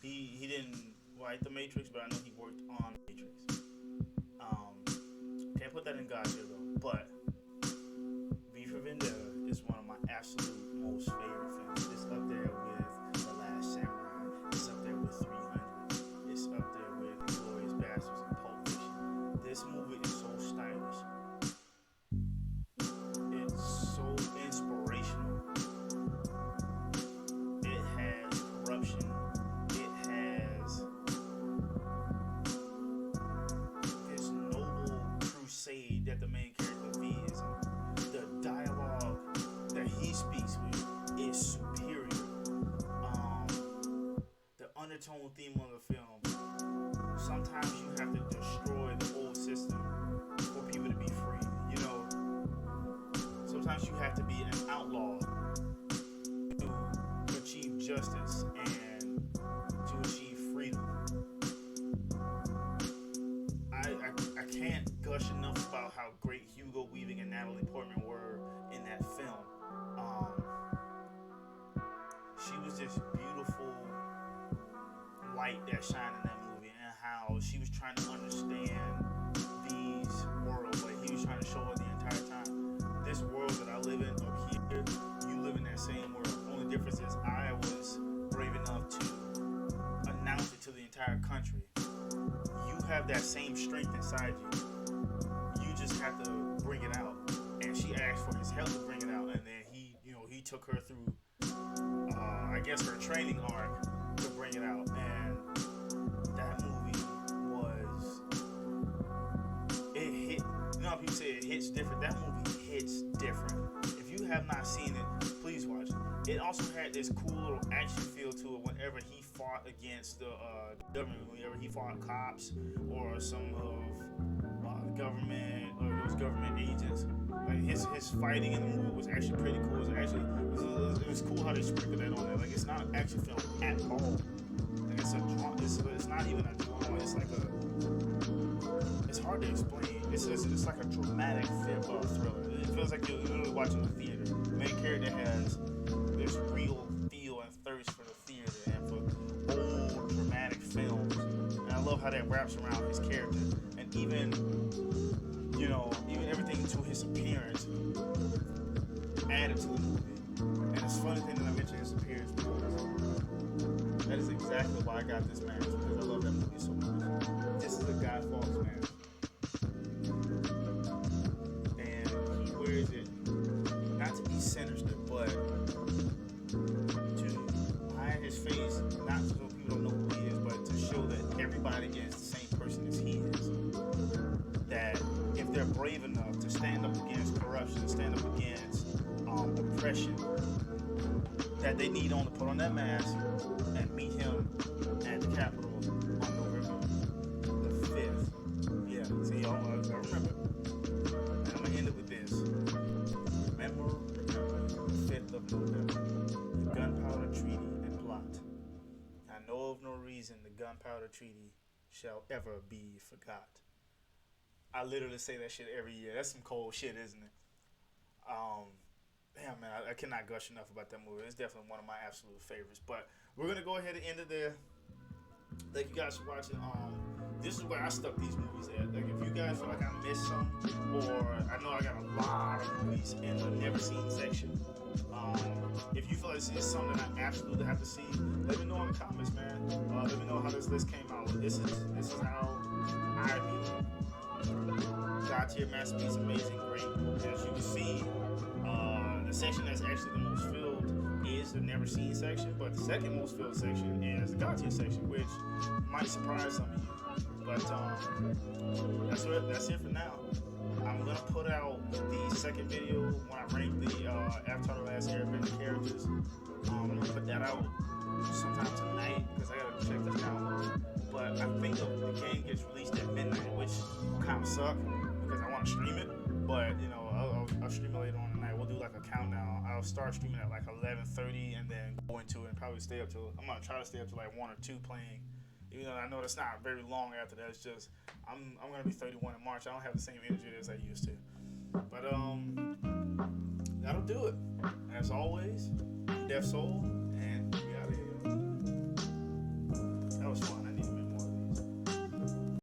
He didn't write The Matrix, but I know he worked on Matrix. Can't put that in God's Here though. But V for Vendetta is one of my absolute most favorite films. It's up there with The Last Samurai. It's up there with 300. It's up there with Inglourious Basterds and Pulp Fiction. This movie is so stylish. It's so inspirational. It has corruption. It has this noble crusade that the main character V is in. The dialogue that he speaks with is superior. The undertone theme of the film, sometimes you have to destroy the old system for people to be free. You know, sometimes you have to be an outlaw to achieve justice and to achieve freedom. I can't gush enough about how great Hugo Weaving and Natalie Portman were in that film. She was this beautiful light that shined in that movie, and how she was trying to understand these worlds. Like, he was trying to show her the entire time. This world that I live in up here, you live in that same world. Only difference is I was brave enough to announce it to the entire country. You have that same strength inside you. You just have to bring it out. And she asked for his help to bring it out, and then he took her through, I guess, her training arc to bring it out. And that movie it hit. You know how people say it hits different? That movie hits different. If you have not seen it, please watch it. It also had this cool little action feel to it whenever he fought against the government, whenever he fought cops or some of government or those government agents. Like his fighting in the movie was actually pretty cool. It was cool how they sprinkled that on there. Like, it's not an action film at all. Like, it's a drama. It's not even a drama. It's like it's hard to explain. It's like a dramatic thriller. It feels like you're literally watching a theater. The main character has this real feel and thirst for the theater and for old dramatic films. And I love how that wraps around his character. And even everything to his appearance added to the movie. And it's funny thing that I mentioned his appearance because that is exactly why I got this mask, because I love that movie so much. This is a Guy Fawkes mask. And he wears it not to be sinister, but to hide his face, not so people don't know who he is, but to show that everybody is the same person as he is. That if they're brave enough to stand up against corruption, stand up against oppression, that they need only put on that mask and meet him at the Capitol on November the 5th. Yeah, see, y'all, I remember. And I'm gonna end it with this. Remember the 5th of November, the Gunpowder Treaty and Plot. I know of no reason the Gunpowder Treaty shall ever be forgot. I literally say that shit every year. That's some cold shit, isn't it? Damn, man, I cannot gush enough about that movie. It's definitely one of my absolute favorites. But we're going to go ahead and end it there. Thank you guys for watching. This is where I stuck these movies at. Like, if you guys feel like I missed some, or I know I masterpiece in the never seen section. If you feel like this is something I absolutely have to see, let me know in the comments, man. Let me know how this list came out. This is how I view it. God tier masterpiece, amazing, great. As you can see, the section that's actually the most filled is the never seen section, but the second most filled section is the God tier section, which might surprise some of you. But that's it for now. I'm gonna put out the second video when I rank the Avatar: The Last Airbender characters. I'm gonna put that out sometime tonight because I gotta check this download. But I think the game gets released at midnight, which kind of suck because I want to stream it. But you know, I'll stream it later on tonight. We'll do like a countdown. I'll start streaming at like 11:30 and then go into it and probably stay up till. I'm gonna try to stay up to like 1 or 2 playing. Even though I know that's not very long after that. It's just I'm gonna be 31 in March. I don't have the same energy as I used to. But that'll do it. As always, DEFF-SOUL.